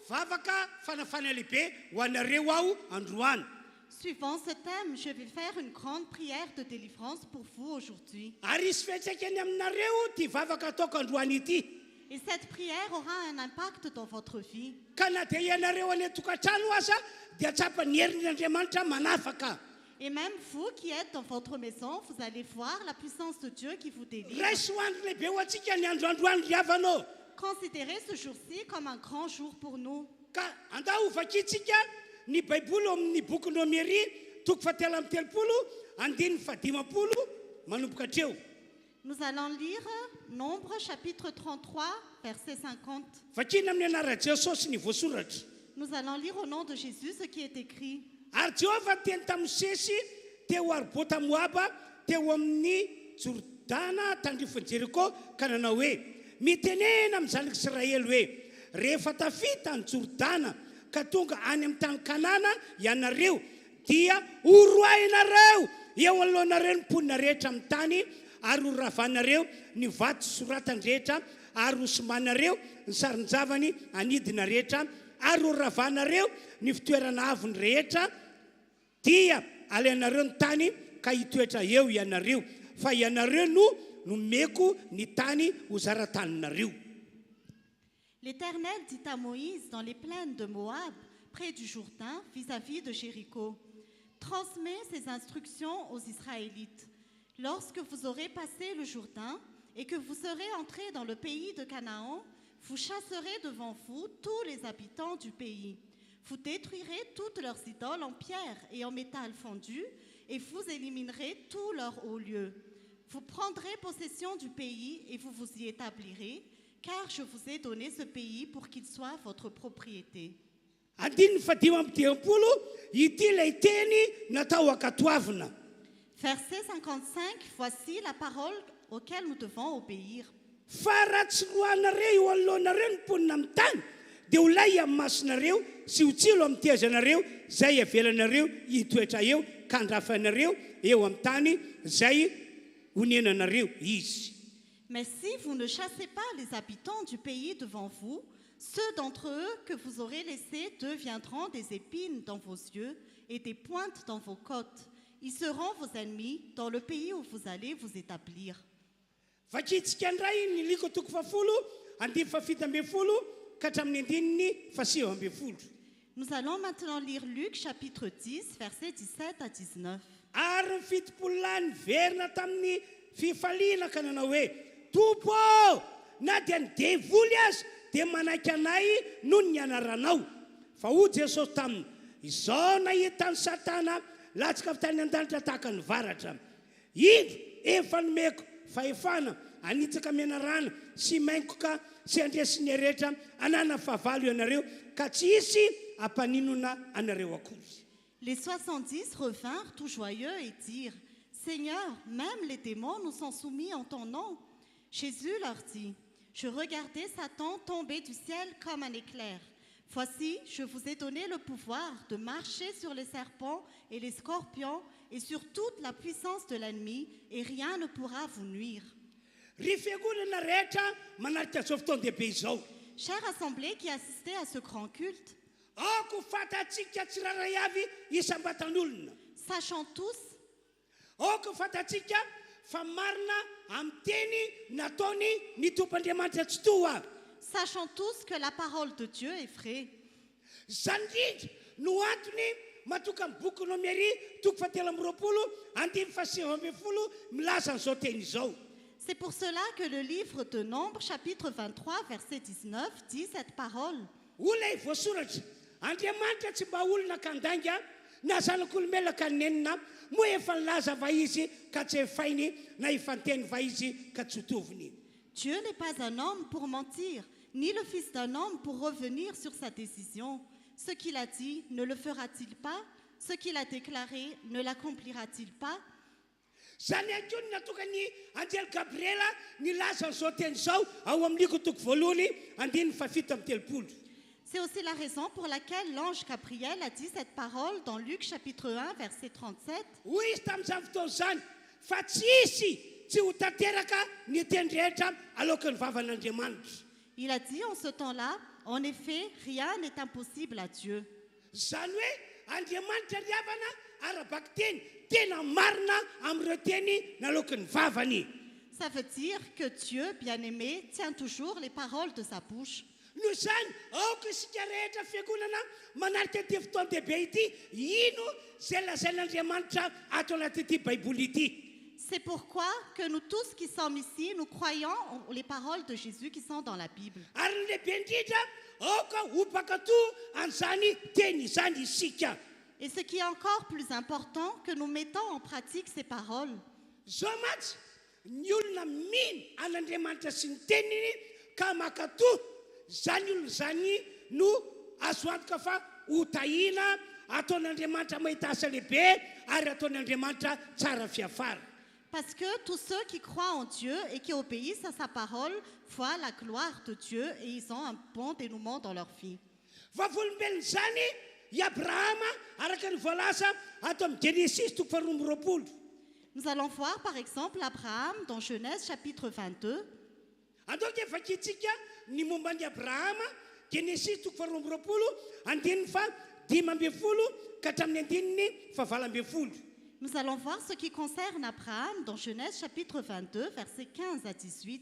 vavaka fanafana lehibe ho anareo aho androany. Suivant ce thème, je vais faire une grande prière de délivrance pour vous aujourd'hui. Ary isy fiantraikany aminareo ty vavaka ataoko androany ity. Et cette prière aura un impact dans votre vie. Ka na dia ianareo any tokantrano aza dia tsapany herin'Andriamanitra manafaka. Et même vous qui êtes dans votre maison, vous allez voir la puissance de Dieu qui vous délivre. Raisy ho andro lehibe ho antsika ny androandroany ry havanao. Considérez ce jour-ci comme un grand jour pour nous. Ka andao vakitsika ny baiboly amin'ny boky Nomery toko fahatelo amby telopolo andininy fahadimapolo manomboka hatreo. Nous allons lire Nombre chapitre 33, verset 50. Vakina amin'ny anaran'i Jesosy ny voasoratra. Nous allons lire au nom de Jésus ce qui est écrit. Ary Jehovah teny tamin'ny Sesy teo Arbota Moaba teo amin'ny Jordana tandrifon'i Jeriko ka nanao hoe mitenena amin'ny zanak'Israely hoe rehefa tafita ny Jordana ka tonga any amin'ny tany Kanana ianareo dia oroainareo eo alohanareo ny mponina rehetra amin'ny tany ary horavanareo ny vato soratany rehetra ary hosomanareo ny sarin-javany anidina rehetra ary horavanareo ny fitoerana avony rehetra dia aleanareo ny tany ka hitoetra eo ianareo fa ianareo no nomeko ny tany ho zarataninareo. L'Éternel dit à Moïse dans les plaines de Moab, près du Jourdain, vis-à-vis de Jéricho, transmets ces instructions aux Israélites. Lorsque vous aurez passé le Jourdain et que vous serez entrés dans le pays de Canaan, vous chasserez devant vous tous les habitants du pays. Vous détruirez toutes leurs idoles en pierre et en métal fondu et vous éliminerez tous leurs hauts lieux. Vous prendrez possession du pays et vous vous y établirez, car je vous ai donné ce pays pour qu'il soit votre propriété. Andininy fadimy amby diampolo ity ilay teny natao akatoavina. Verset 55, voici la parole auquel nous devons obéir. Fa raha tsy lohanareo eo alohanareo ny mponina amin'ny tany dia ho lay amin'ny masonareo sy ho tsilo amin'ny tiazanareo zay avelanareo hitoetra eo ka handrafanareo eo amin'ny tany zay honenanareo izy. Mais si vous ne chassez pas les habitants du pays devant vous, ceux d'entre eux que vous aurez laissés deviendront des épines dans vos yeux et des pointes dans vos côtes. Ils seront vos ennemis dans le pays où vous allez vous établir. Vakitsika ndray ny liko toko fafolo andimy fafito ambin'ny folo ka hatramin'ny andininy fasivy ambin'ny folo. Nous allons maintenant lire Luc chapitre 10, versets 17 à 19. Ary ny fitopolo lahy niverina tamin'ny fifaliana ka nanao hoe Tompo na dia ny devoly azy dia manaiky anay noho ny anaranao. Fa hoy Jesosy taminy izao nahita ny Satana latsaka avy tany an-danitra tahaka ny varatra. Indro efa nomeko fahefana anitsaka menarana sy maingoka sy andresiny rehetra anana fahavalo ianareo ka tsy hisy ampaninona anareo akory. Les 70 revinrent tout joyeux et dirent, Seigneur, même les démons nous sont soumis en ton nom. Jésus leur dit, je regardais Satan tomber du ciel comme un éclair. Voici, je vous ai donné le pouvoir de marcher sur les serpents et les scorpions et sur toute la puissance de l'ennemi, et rien ne pourra vous nuire. Chère assemblée qui assistait à ce grand culte, sachant tous que la parole de Dieu est vraie. matoka amin'ny boky nomery toko fatelo amby roapolo andimy fasivy amby folo milaza an'izao teny izao. C'est pour cela que le livre de Nombres, chapitre 23, verset 19, dit cette parole. Olona voasoratra Andriamanitra tsy mba olona kandanga na zanak'olombelona ka nenina moa efa nilaza va izy ka tsy efainy na ifanteny va izy ka tsy hotoviny. Dieu n'est pas un homme pour mentir, ni le fils d'un homme pour revenir sur sa décision. Ce qu'il a dit, ne le fera-t-il pas? Ce qu'il a déclaré, ne l'accomplira-t-il pas? Zany anko ny natoka ny anjely Gabriela nilaza an'izao teny izao ao amin'niko toko voalohany andiny fafito amby telopolo. C'est aussi la raison pour laquelle l'ange Gabriel a dit cette parole dans Luc chapitre 1, verset 37. Hoy izy tamin'izany fotoana zany fa tsy ho tanteraka ny teny rehetra alohan'ny vavan'Andriamanitra. Il a dit en ce temps-là, en effet, rien n'est impossible à Dieu. Zany hoe Andriamanitra riavana arabaky teny tena marina amin'ireo teny nalokan'ny vavany. Ça veut dire que Dieu, bien-aimé, tient toujours les paroles de sa bouche. Noho izany aoka isika rehetra fiangonana manarika ity fotoan-dehibe ity ino zay lazain'Andriamanitra ato anaty baiboly ity. C'est pourquoi que nous tous qui sommes ici, nous croyons les paroles de Jésus qui sont dans la Bible. Ary ny lehibe indrindra aoka ho mpakatoa an'izany teny izany isika. Et ce qui est encore plus important, que nous mettons en pratique ces paroles. Zao matsy ny olona mino an'Andriamanitra sy ny teniny ka makatoa zany olona zany no azo antoka fa ho tahina ataon'Andriamanitra mahita asa lehibe ary ataon'Andriamanitra tsara fiafara. Parce que tous ceux qui croient en Dieu et qui obéissent à sa parole voient la gloire de Dieu et ils ont un bon dénouement dans leur vie. Vavolombelona zany i Abrahama araka ny voalaza ato amin'ny Genesis toko faharoa amby roapolo. Nous allons voir par exemple Abraham dans Genèse chapitre 22. Andoka vakitsika ny momba ny Abrahama Genesis toko faharoa amby roapolo andininy fa dimy amby folo ka hatramin'ny andininy fa valo amby folo. Nous allons voir ce qui concerne Abraham dans Genèse chapitre 22, versets 15 à 18.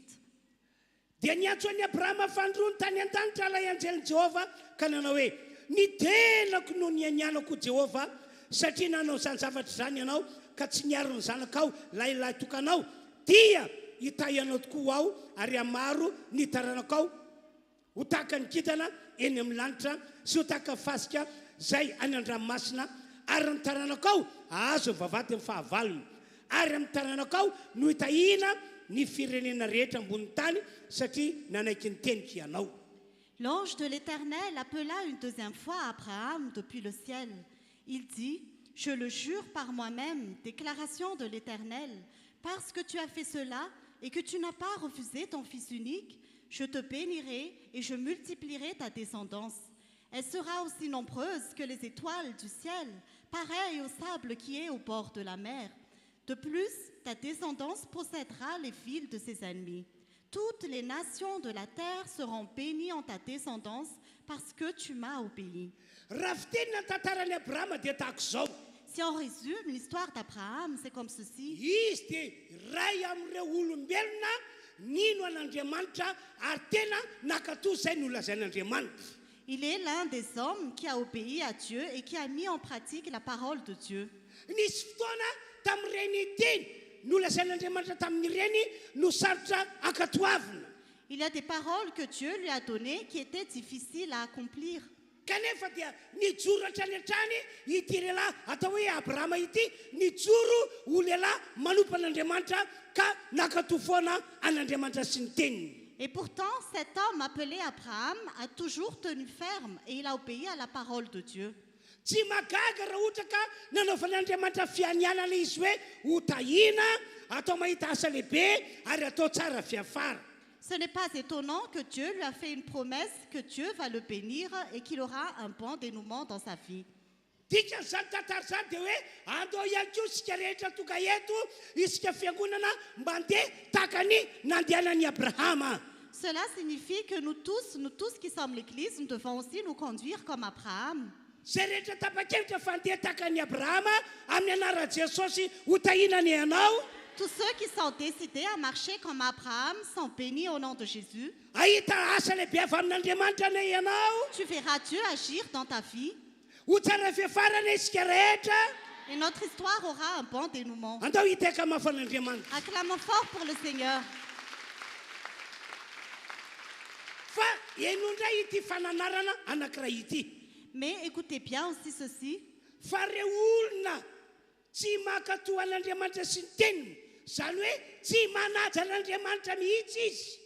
Dia niantso an'i Abrahama fandroany tany an-danitra ilay anjelin'i Jehova ka nanao hoe ny tenako no nianianako Jehova satria nanao izany zavatra izany ianao ka tsy niaro ny zanakao lahilahy tokanao dia hitahianao tokoa aho ary amaro ny taranakao ho tahaka ny kintana eny amin'ny lanitra sy ho tahaka fasika zay any an-dranomasina ary ny taranakao azo vavady amin'ny fahavalony ary amin'ny taranakao no hitahina ny firenena rehetra ambony tany satria nanaiky ny teniko ianao. L'ange de l'Éternel appela une deuxième fois Abraham depuis le ciel. Il dit, je le jure par moi-même, déclaration de l'Éternel, parce que tu as fait cela et que tu n'as pas refusé ton fils unique, je te bénirai et je multiplierai ta descendance. Elle sera aussi nombreuse que les étoiles du ciel, pareille au sable qui est au bord de la mer. De plus, ta descendance possédera les villes de ses ennemis. Toutes les nations de la terre seront bénies en ta descendance parce que tu m'as obéi. Si on résume l'histoire d'Abraham, c'est comme ceci. Il est l'un des hommes qui a obéi à Dieu et qui a mis en pratique la parole de Dieu. Il y a des paroles que Dieu lui a données qui étaient difficiles à accomplir. Kanefa dia nijoro hatrany hatrany ity lehilahy atao hoe Abrahama ity nijoro ho lehilahy manompan'Andriamanitra ka nakatoa foana an'Andriamanitra sy ny teniny. Et pourtant, cet homme appelé Abraham a toujours tenu ferme et il a obéi à la parole de Dieu. Tsy magaga raha ohatra ka nanaovan'Andriamanitra fianianana izy hoe ho tahina atao mahita asa lehibe ary atao tsara fiafara. Ce n'est pas étonnant que Dieu lui a fait une promesse que Dieu va le bénir et qu'il aura un bon dénouement dans sa vie. Dikan'izany tantara izany dia hoe andao ihany koa isika rehetra tonga eto isika fiangonana mba handeha tahaka ny nandehanan'i Abrahama. Cela signifie que nous tous qui sommes l'Église, nous devons aussi nous conduire comme Abraham. Zay rehetra tapa-kevitra fa handeha tahaka ny Abrahama amin'ny anaran'i Jesosy ho tahinany ianao. Tous ceux qui sont décidés à marcher comme Abraham sont bénis au nom de Jésus. Ahita asa lehibe avy amin'Andriamanitra anay ianao. Tu verras Dieu agir dans ta vie. ho tsara fiafarana isika rehetra Et notre histoire aura un bon dénouement. andao hiteka mafan'andriamanitra Acclamons fort pour le Seigneur. fa enondray ity fananarana anankiray ity Mais écoutez bien aussi ceci. fa reo olona tsy makatoa an'andriamanitra sy ny teniny zany hoe tsy manaja an'andriamanitra mihitsy izy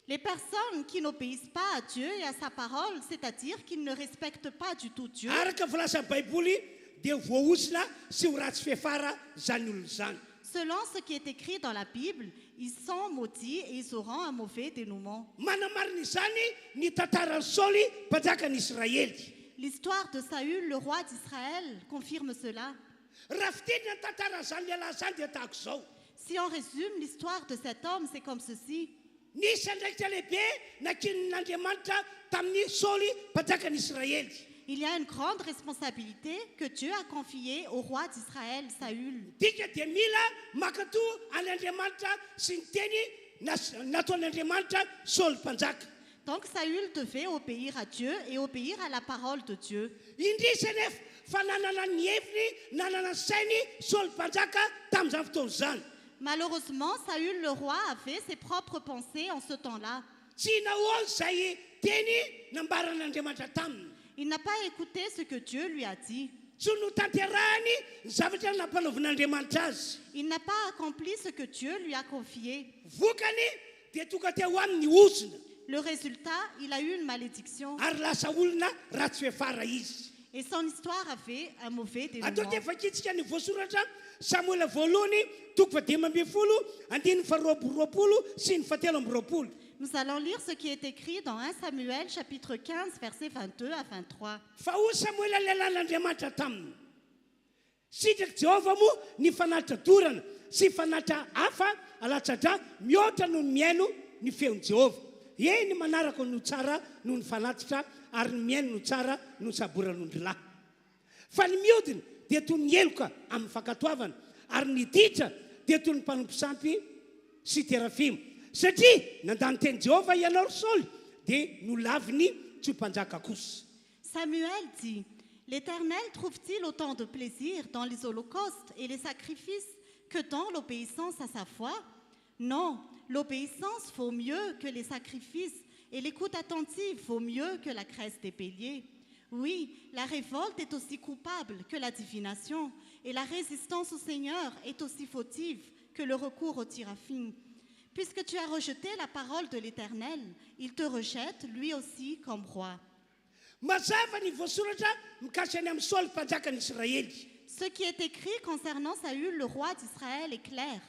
Les personnes qui n'obéissent pas à Dieu et à sa parole, c'est-à-dire qui ne respectent pas du tout Dieu, araka volasa baiboly dia voaosina sy ho ratsy fiafara zany olona zany selon ce qui est écrit dans la Bible, ils sont maudits et ils auront un mauvais dénouement. manamarina izany ny tantaran'ny saoly mpanjakan'israely L'histoire de Saül, le roi d'Israël, confirme cela. raha fiteny ny tantaran'izany lehilahy zany dia tahako zao Si on résume l'histoire de cet homme, c'est comme ceci. nisy andraikitra lehibe nakinin'andriamanitra tamin'ny saoly mpanjakan'israely Il y a une grande responsabilité que Dieu a confiée au roi d'Israël, Saül. dika dia mila makatoa an'andriamanitra sy ny teny nataon'andriamanitra saoly mpanjaka Donc Saül devait obéir à Dieu et obéir à la parole de Dieu. indrisy nefa fa nanana ny heviny nanana ny sainy saoly mpanjaka tamin'izany fotoana zany Malheureusement, Saül le roi avait ses propres pensées en ce temps-là. tsy nahoany zay teny nambaran'andriamanitra taminy Il n'a pas écouté ce que Dieu lui a dit. tsy no tanterahany ny zavatra nampanaovan'andriamanitra azy Il n'a pas accompli ce que Dieu lui a confié. vokany dia tonga teo aminy ozina Le résultat, il a eu une malédiction. ary lasa olona ratsy fiafara izy Et son histoire avait un mauvais atao dénouement. dia fakitsika ny voasoratra samoela voalohany toko fa 10 andiny fa roapolo sy ny fatelo amby roapolo Nous allons lire ce qui est écrit dans 1 Samuel chapitre 15 versets 22 à 23. fa o samoela lehilahin'andriamanitra taminy sitraky jehovah moa ny fanatitra dorana sy fanatitra hafa alatsatra mihoatra noho ny miaino ny feon'i jehovah ny manaraka no tsara noho ny fanatitra ary ny miaino no tsara no saboran'ondrilahy fa ny mihodina dia toy ny eloka amin'ny fankatoavana ary ny ditra dia toy ny mpanompo sampy sy terafimo satria nandany teny jehovah ianao ry saoly dia nolaviny tsy ho mpanjaka kosa Samuel dit, l'Éternel trouve-t-il autant de plaisir dans les holocaustes et les sacrifices que dans l'obéissance à sa foi? Non, l'obéissance vaut mieux que les sacrifices et l'écoute attentive vaut mieux que la graisse des béliers. Oui, la révolte est aussi coupable que la divination et la résistance au Seigneur est aussi fautive que le recours au tirafim. Puisque tu as rejeté la parole de l'Éternel, il te rejette lui aussi comme roi. mazava ny voasoratra mikasany amin'ny saoly mpanjakan'israely Ce qui est écrit concernant Saül, le roi d'Israël, est clair.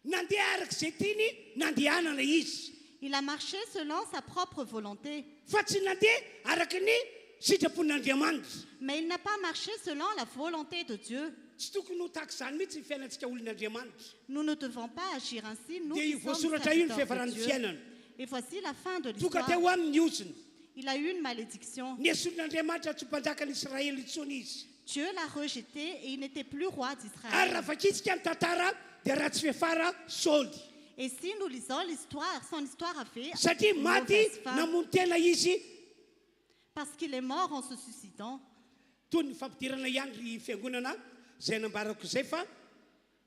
nandeha arak'izay tiany nandehanana izy Il a marché selon sa propre volonté, fa tsy nandeha araky ny sitrapon'andriamanitra mais il n'a pas marché selon la volonté de Dieu. tsy tokony ho tahaka izany mihitsy ny fiainantsika olon'andriamanitra Nous ne devons pas agir ainsi, nous dia io qui sommes voasoratra io ny serviteurs fiafaran'ny de Dieu. fiainana Et voici la fin de tonga l'histoire. teo aminy ozina Il a eu une malédiction. ny esolon'andriamanitra tsy ho mpanjakan'israely intsony izy Dieu l'a rejeté et il n'était plus roi ary d'Israël. raha fakitsika ny tantara dia ratsy fiafara saoly Et si nous lisons l'histoire, son histoire a fait satria une maty mauvaise fin namono tena izy parce qu'il est mort en se suicidant. toy ny fampidirana ihany ry fiangonana zay nambarako izay fa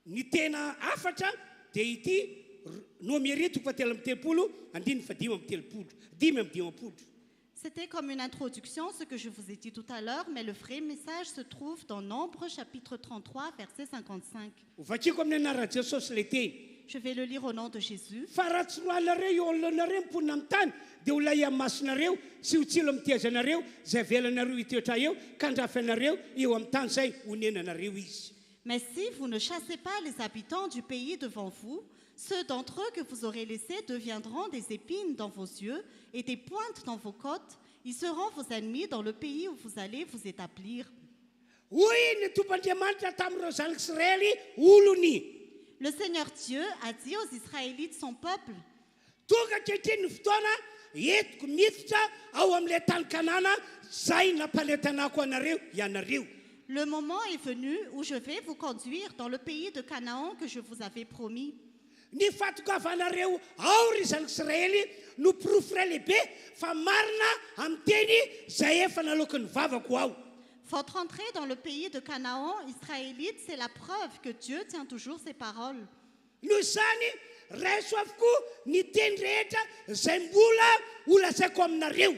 ny tena afatra dia ity nomeri toko fatelo amby telopolo andiny fa 5 amby telopolo 5 amby 10 C'était comme une introduction, ce que je vous ai dit tout à l'heure, mais le vrai message se trouve dans Nombre chapitre 33, verset 55. ovakiko amin'ny anarana jesosy le teny Je vais le lire au nom de Jésus. fa raha tsy roanareo eo alohanareo miponina amin'ny tany dia ho lay amin'ny masonareo sy ho tsilo amin'ny tiazanareo zay avelanareo hitoetra eo ka andrafanareo eo amin'ny tany zay honenanareo izy Mais si vous ne chassez pas les habitants du pays devant vous, ceux d'entre eux que vous aurez laissés deviendront des épines dans vos yeux et des pointes dans vos côtes. Ils seront vos ennemis dans le pays où vous allez vous établir. hoy ny tompandriamanitra tamin'ireo zanak'israely olony Le Seigneur Dieu a dit aux Israélites, son peuple, tonga kehitriny ny fotoana etiko miditra ao amin'ilay tany kanana zay nampanetanako anareo ianareo le moment est venu où je vais vous conduire dans le pays de Canaan que je vous avais promis. ny fatogavanareo ao ry zanak'israely no pirofo ray lehibe fa marina amin'ny teny zay efa naloky ny vavako ao Votre entrée dans le pays de Canaan, Israélite, c'est la preuve que Dieu tient toujours ses paroles. noho izany raisoavoko ny teny rehetra izay mbola olasaiko aminareo.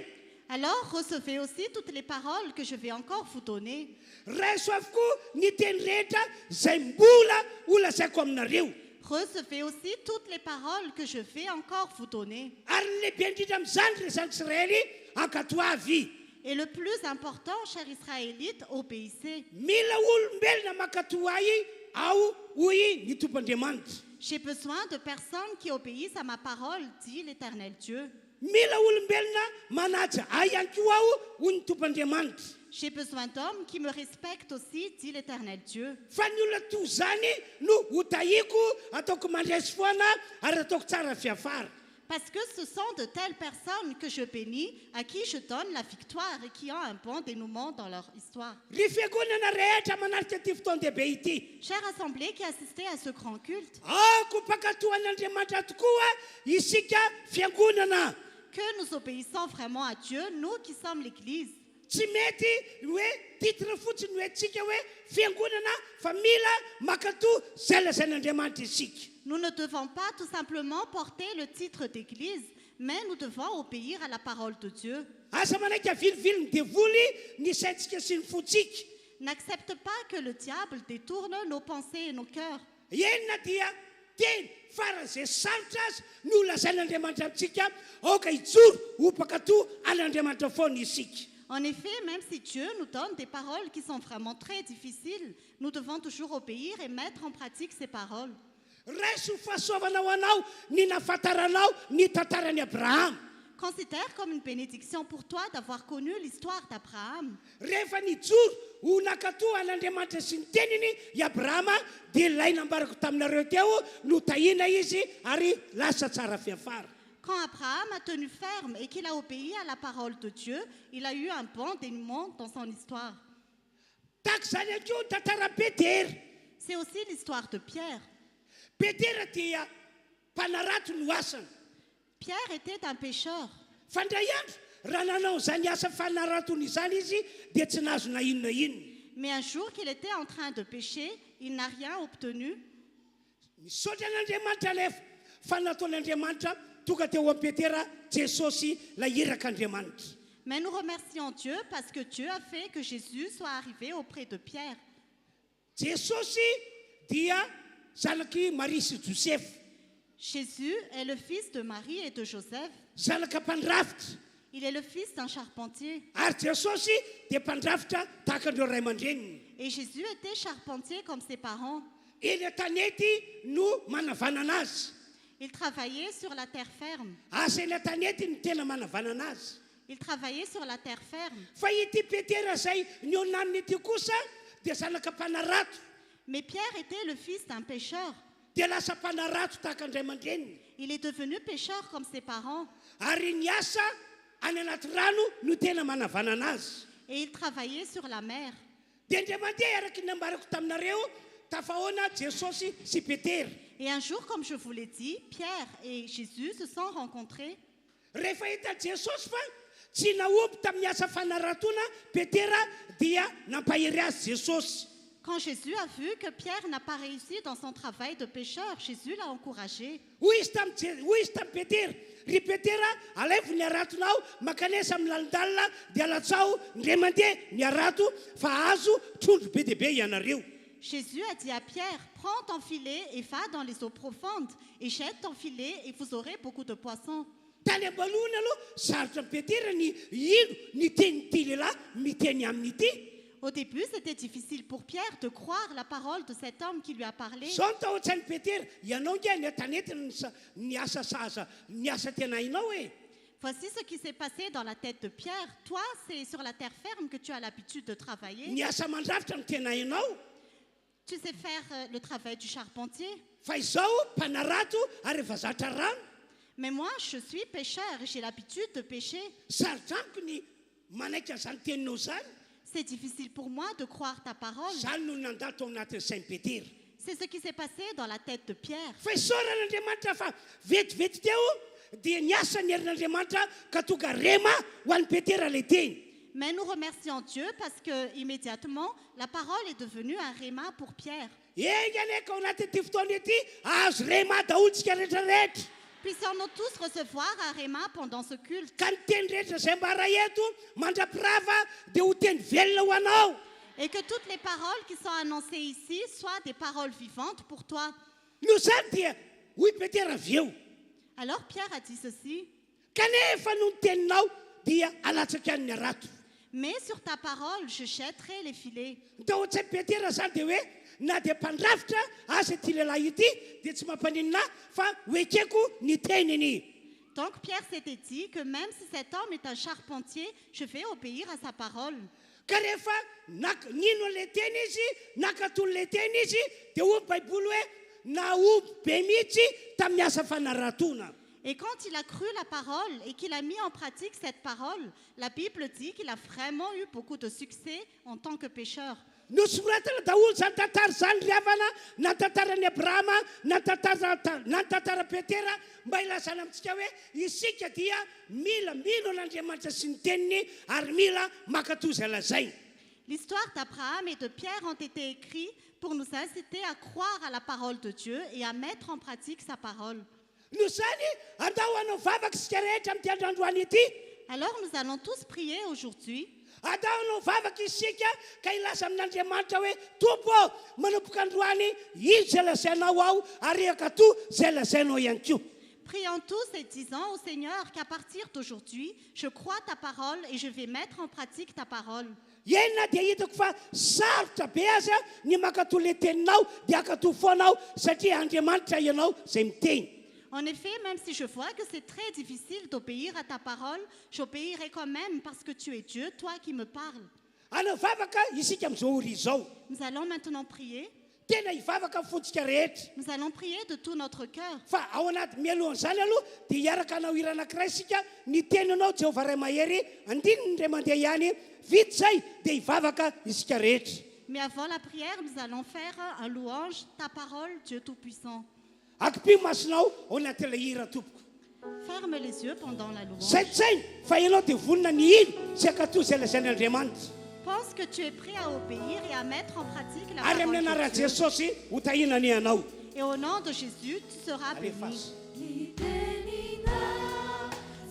Alors recevez aussi toutes les paroles que je vais encore vous donner. Raiso avoko ny teny rehetra izay mbola olasaiko aminareo. Recevez aussi toutes les paroles que je vais encore vous donner. Ary ny lehibe indrindra amin'izany re zan'Israely ankato avy. Et le plus important, chers Israélites, obéissez. Mila olombelona mankato ahy ao hoy ny tompandriamanitra. J'ai besoin de personnes qui obéissent à ma parole, dit l'Éternel Dieu. Mila olombelona manaja ahy ihany koa aho hoy ny tompandriamanitra. J'ai besoin d'hommes qui me respectent aussi, dit l'Éternel Dieu. Fa ny olona toy zany no hotahiko ataoko mandresy foana ary ataoko tsara fiafara. Parce que ce sont de telles personnes que je bénis, à qui je donne la victoire et qui ont un bon dénouement dans leur histoire. Ry fiangonana rehetra manarika ty fotoan-dehibe ity. Chère assemblée qui assistez à ce grand culte, Ako mpakatoan'Andriamanitra tokoa isika fiangonana. que nous obéissons vraiment à Dieu, nous qui sommes l'Église. Tsy mety hoe titre fotsiny hoe tsika hoe fiangonana fa mila makato zay lazain'Andriamanitra isika. Nous ne devons pas tout simplement porter le titre d'Église, mais nous devons obéir à la parole de Dieu. Asa manaiky avilivily ny devoly ny saintsika sy ny fotsika. N'accepte pas que le diable détourne nos pensées et nos cœurs. Enina dia teny faran'izay sarotra azy no lazain'Andriamanitra amintsika aoka hijoro ho mpakato an'Andriamanitra foana isika. En effet, même si Dieu nous donne des paroles qui sont vraiment très difficiles, nous devons toujours obéir et mettre en pratique ces paroles. Raiso fahasoavanao anao ny nafantaranao ny tantarany Abraham. Considère comme une bénédiction pour toi d'avoir connu l'histoire d'Abraham. Rehefa nijoro ho nakato an'Andriamanitra sy ny teniny i Abrahama dia ilay nambarako taminareo teo no tahina izy ary lasa tsara fiafara. Quand Abraham a tenu ferme et qu'il a obéi à la parole de Dieu, il a eu un bon dénouement dans son histoire. Tahaka izany ihany koa tantara Petera. C'est aussi l'histoire de Pierre. Petera dia mpanarato no asany. Pierre était un pécheur. Fa ndray andro raha nanao izany asa fanaratony izany izy dia tsy nahazo na inona inona. Mais un jour qu'il était en train de pécher, il n'a rien obtenu. Misaotra an'Andriamanitra nefa fa nataon'Andriamanitra tonga teo amin'ny Petera Jesosy la irak'Andriamanitra. Mais nous remercions Dieu parce que Dieu a fait que Jésus soit arrivé auprès de Pierre. Jesosy dia zanaky Marie sy Joseph. Jésus est le fils de Marie et de Joseph. Zanaka mpandrafitra. Il est le fils d'un charpentier. Ary Jesosy dia mpandrafitra tahaka andreo ray aman-dreniny. Et Jésus était charpentier comme ses parents. Eny an-tanety no manavanana azy. Il travaillait sur la terre ferme. Asa eny an-tanety ny tena manavanana azy. Il travaillait sur la terre ferme. Fa ity Petera zay nionaniny ity kosa dia zanaka mpanarato. Mais Pierre était le fils d'un pécheur. Dia lasa mpanarato tahaka andray aman-dreniny. Il est devenu pécheur comme ses parents. Ary ny asa any anaty rano no tena manavanana azy. Et il travaillait sur la mer. Dia indray mandeha araky ny nambarako taminareo tafahoana Jesosy sy Petera. Et un jour, comme je vous l'ai dit, Pierre et Jésus se sont rencontrés. Rehefa hita Jesosy fa tsy naompy tamin'ny asa fanaratona Petera dia nampahery azy Jesosy. Quand Jésus a vu que Pierre n'a pas réussi dans son travail de pécheur, Jésus l'a encouragé. Hoy izy tamin'ny Petera, ry Petera, alevo ny aratonao makanesa amin'ny lalindalina dia latsao ndray mandeha ny arato fa azo trondro be dehibe ianareo. Jésus a dit à Pierre, prends ton filet et va dans les eaux profondes et jette ton filet et vous aurez beaucoup de poissons. Tany ambalona aloha sarotra ny Petera ny ino ny tenyity lehilahy miteny aminy ity. Au début, c'était difficile pour Pierre de croire la parole de cet homme qui lui a parlé. Zao ny tao an-tsain'ny Petera, ianao nge ny an-tanety ny asa saza ny asa tena hainao e. Voici ce qui s'est passé dans la tête de Pierre. Toi, c'est sur la terre ferme que tu as l'habitude de travailler. Ny asa mandrafitra no tena hainao. Tu sais faire le travail du charpentier. Fa izao mpanarato ary efa zatra rano. Mais moi, je suis pécheur et j'ai l'habitude de pécher. Sarotra amiko ny manaiky an'izany teninao zany. C'est difficile pour moi de croire ta parole. Zany no nandato ao anatin'ny sain'i Petera. C'est ce qui s'est passé dans la tête de Pierre. Fa isaoran'Andriamanitra fa vetivety teo dia niasa ny herin'Andriamanitra ka tonga rema ho an'ny Petera le teny. Mais nous remercions Dieu parce que immédiatement, la parole est devenue un réma pour Pierre. engany ao anatyty fotoana ity azo rema daholontsika rehetrarehetra Puissions-nous tous recevoir un réma pendant ce culte. ka ny teny rehetra izay mba raha eto mandrapirava dia ho teny velona ho anao. Et que toutes les paroles qui sont annoncées ici soient des paroles vivantes pour toi. no zany dia hoy Petera avy eo Alors Pierre a dit ceci. kanefa no ny teninao dia alatsaka any ny arato. Mais sur ta parole, je jetterai les filets. Tao tsy Petera zany dia hoe na dia mpandrafitra asa ity lehilahy ity dia tsy mampaninina fa hoekeko ny teniny. Donc Pierre s'était dit que même si cet homme est un charpentier, je vais obéir à sa parole. Ka rehefa nino le teny izy nakatolo le teny izy dia hoy baiboly hoe naomby be mihitsy tamin'ny asa fanaratona. Et quand il a cru la parole et qu'il a mis en pratique cette parole, la Bible dit qu'il a vraiment eu beaucoup de succès en tant que pécheur. Nosoratana daholo zany tantara zany ry havana na tantaran'ny Abrahama na tantara Petera mba ilazana amintsika hoe isika dia mila mino n'Andriamanitra sy ny teniny ary mila makatoy izay lazainy. L'histoire d'Abraham et de Pierre ont été écrites pour nous inciter à croire à la parole de Dieu et à mettre en pratique sa parole. No zany andao hanao vavaka isika rehetra amin'ity androandroany ity. Alors nous allons tous prier aujourd'hui. Andao hanao vavaka isika ka ilaza amin'Andriamanitra hoe tompo manomboka androany izy izay lazainao ao ary akatoy izay lazainao ihany koa. Prions tous et disons au Seigneur qu'à partir d'aujourd'hui, je crois ta parole et je vais mettre en pratique ta parole. Enina dia hitako fa sarotra be aza ny makatoy le teninao dia akatoy foanao satria Andriamanitra ianao izay miteny. En effet, même si je vois que c'est très difficile d'obéir à ta parole, j'obéirai quand même parce que tu es Dieu, toi qui me parles. Hanao vavaka isika amin'izao ora izao. Nous allons maintenant prier. Tena hivavaka amin'ny fontsika rehetra. Nous allons prier de tout notre cœur. Fa ao anaty mialohan'izany aloha dia hiaraka hanao hira anankiray isika ny teninao Jehovah Ray Mahery andininy indray mandeha ihany vita izay dia hivavaka isika rehetra. Mais avant la prière, nous allons faire un louange, ta parole, Dieu Tout-Puissant. Akipimo masonao ao anatin'ilay hira tompoko. Ferme les yeux pendant la louange. Saitsainy fa ianao dia vonona ny ino sy akatoy izay lazain'Andriamanitra. Pense que tu es prêt à obéir et à mettre en pratique la Ary amin'ny parole anaran'i de Dieu. Jesosy ho tahinany ianao. Et au nom de Jésus, tu seras Allez, béni. face.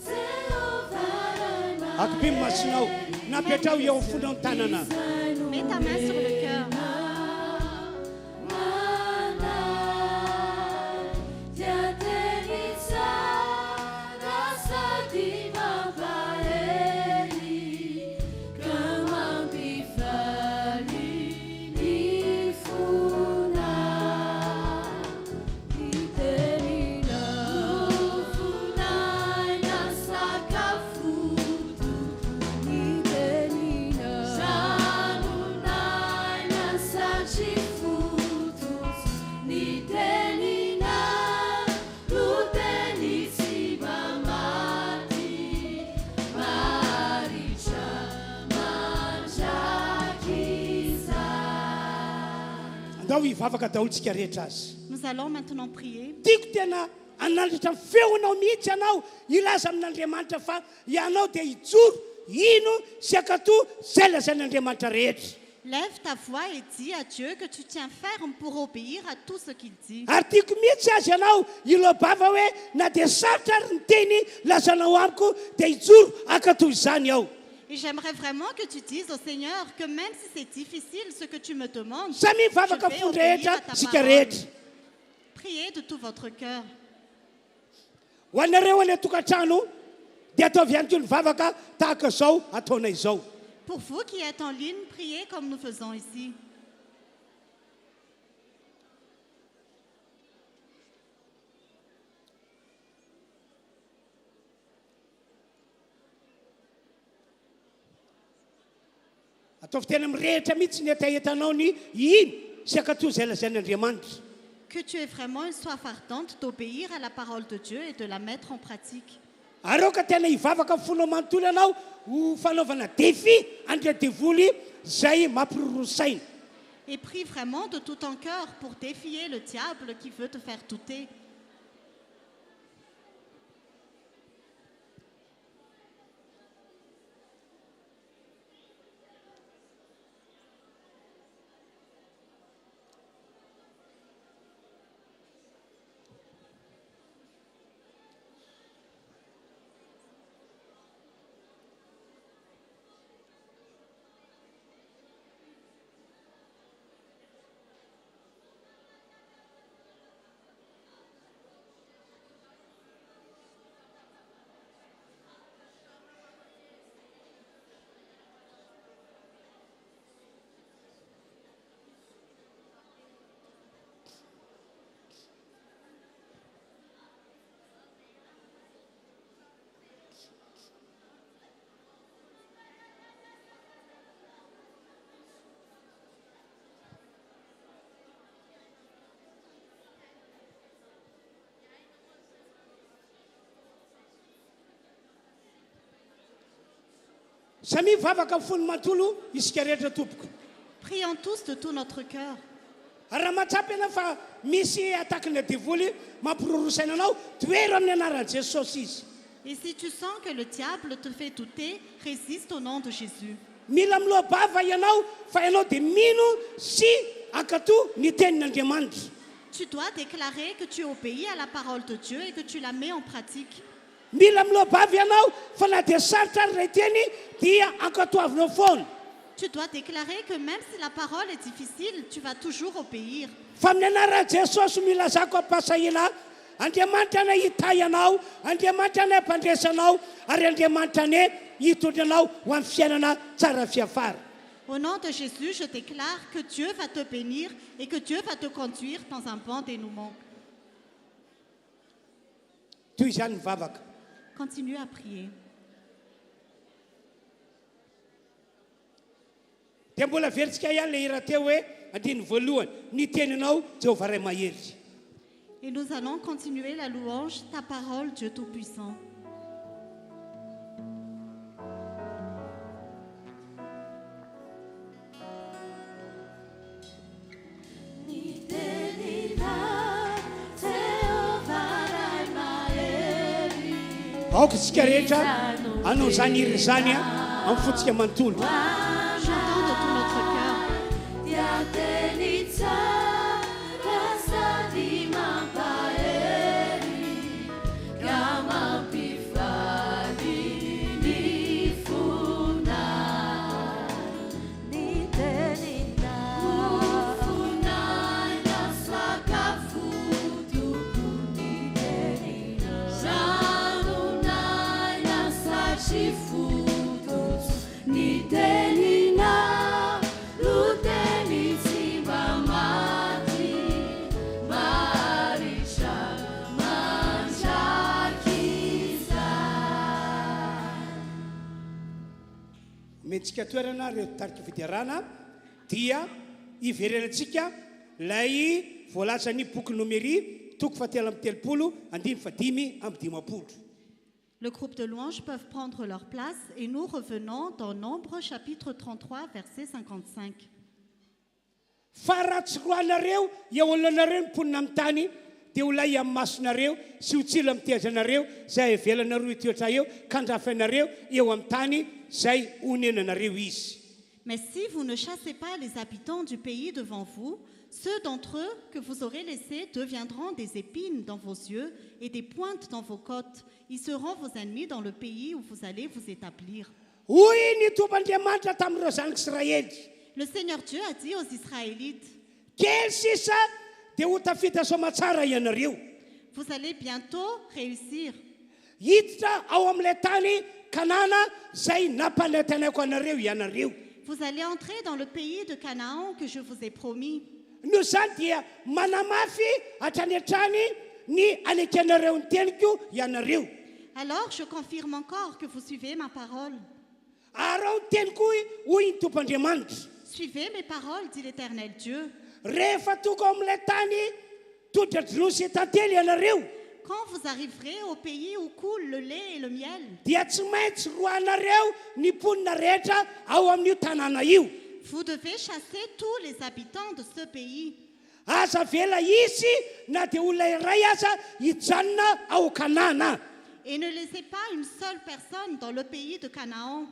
Jehovah, Akipimo masonao napetrao eo amin'ny fonao ny tanana. Mets ta main sur le cœur. Andao hivavaka daholontsika rehetra azy. Nous allons maintenant prier. Tiako tena anandratra ny feonao mihitsy ianao ilaza amin'Andriamanitra fa ianao dia hijoro ino sy akatoy izay lazain'Andriamanitra rehetra. Lève ta voix et dis à Dieu que tu tiens ferme pour obéir à tout ce qu'il dit. Ary tiako mihitsy azy ianao ilobava hoe na dia sarotra ary ny teny lazanao amiko dia hijoro akatoy izany aho. Et j'aimerais vraiment que tu dises au Seigneur que même si c'est difficile ce que tu me demandes, Samy je mivavaka vais fony obéir rehetra à ta sika parole. rehetra. Priez de tout votre cœur. Ho anareo any tokantrano dia ataovy ihany koa ny vavaka tahaka izao ataona izao. Pour vous qui êtes en ligne, priez comme nous faisons ici. Ataovy tena mirehitra mihitsy ny etaetanao ny ino sy akatoy izay lazain'Andriamanitra. Que tu aies vraiment une soif ardente d'obéir à la parole de Dieu et de la mettre en pratique. Areo ka tena hivavaka amin'ny fonao manontolo ianao ho fanaovana défi andra devoly izay mampirorosaina. Et prie vraiment de tout ton cœur pour défier le diable qui veut te faire douter. Samy vavaka fony mantolo isika rehetra tompoko. Prions tous de tout notre cœur. Raha matsampy ianao fa misy atakina divoly mampirorosaina anao, toero amin'ny anaran'i Jesosy izy. Et si tu sens que le diable te fait douter, résiste au nom de Jésus. Mila miloabava ianao fa ianao dia mino sy ankatoa ny tenin'Andriamanitra. Tu dois déclarer que tu obéis à la parole de Dieu et que tu la mets en pratique. Mila miloabava ianao fa na dia sarotra ary ray teny dia ankatoavinao foana. Tu dois déclarer que même si la parole est difficile, tu vas toujours obéir. Fa amin'ny anaran'i Jesosy milazako ampasahina, Andriamanitra ny hita ianao, Andriamanitra ny hampandresanao, ary Andriamanitra ny hitondra anao ho amin'ny fiainana tsara fiafara. Au nom de Jésus, je déclare que Dieu va te bénir et que Dieu va te conduire dans un bon dénouement. Toy izany mivavaka. Continue à prier. Dia mbola veritsika ihany le hira teo hoe andiny voalohany, ny teninao Jehovah Ray Mahery. Et nous allons continuer la louange, ta parole, Dieu Tout-Puissant. Aoka isika rehetra anao zany hira zany amin'ny fotsika manontolo. Chantons de tout notre cœur. Mentsika toerana ireo tarika fidiarana dia iverenantsika lay voalaza ny boky nomery toko fahatelo amby telopolo andimy fadimy amby dimapolo. Le groupe de louanges peuvent prendre leur place et nous revenons dans Nombre chapitre 33 verset 55. Fa raha tsy roanareo eo oloanareo ny mponina amin'ny tany dia ho lay amin'ny masonareo sy ho tsilo amin'ny tiazanareo zay avelanareo itoetra eo ka andrafanareo eo amin'ny tany zay onenanareo izy. Mais si vous ne chassez pas les habitants du pays devant vous, ceux d'entre eux que vous aurez laissés deviendront des épines dans vos yeux et des pointes dans vos côtes. Ils seront vos ennemis dans le pays où vous allez vous établir. Hoy ny Tompoandriamanitra tamin'ireo zanak'Israely. Le Seigneur Dieu a dit aux Israélites, Kely sisa dia ho tafita soamatsara ianareo. vous allez bientôt réussir. Hiditra ao amin'ilay tany Kanana zay nampanetanako anareo ianareo. Vous allez entrer dans le pays de Canaan que je vous ai promis. Noho zany dia manamafy hatrany hatrany ny alekanareo ny teniko ianareo. Alors je confirme encore que vous suivez ma parole. Arao ny teniko hoy ny Tompoandriamanitra. Suivez mes paroles, dit l'Éternel Dieu. Rehefa tonga ao amin'ilay tany todra-drono sy tantely ianareo Quand vous arriverez au pays où coule le lait et le miel, dia tsy maintsy roanareo ny mponina rehetra ao amin'io tanàna io. vous devez chasser tous les habitants de ce pays. Aza vela izy na dia olona iray aza hijanona ao Kanana. Et ne laissez pas une seule personne dans le pays de Canaan.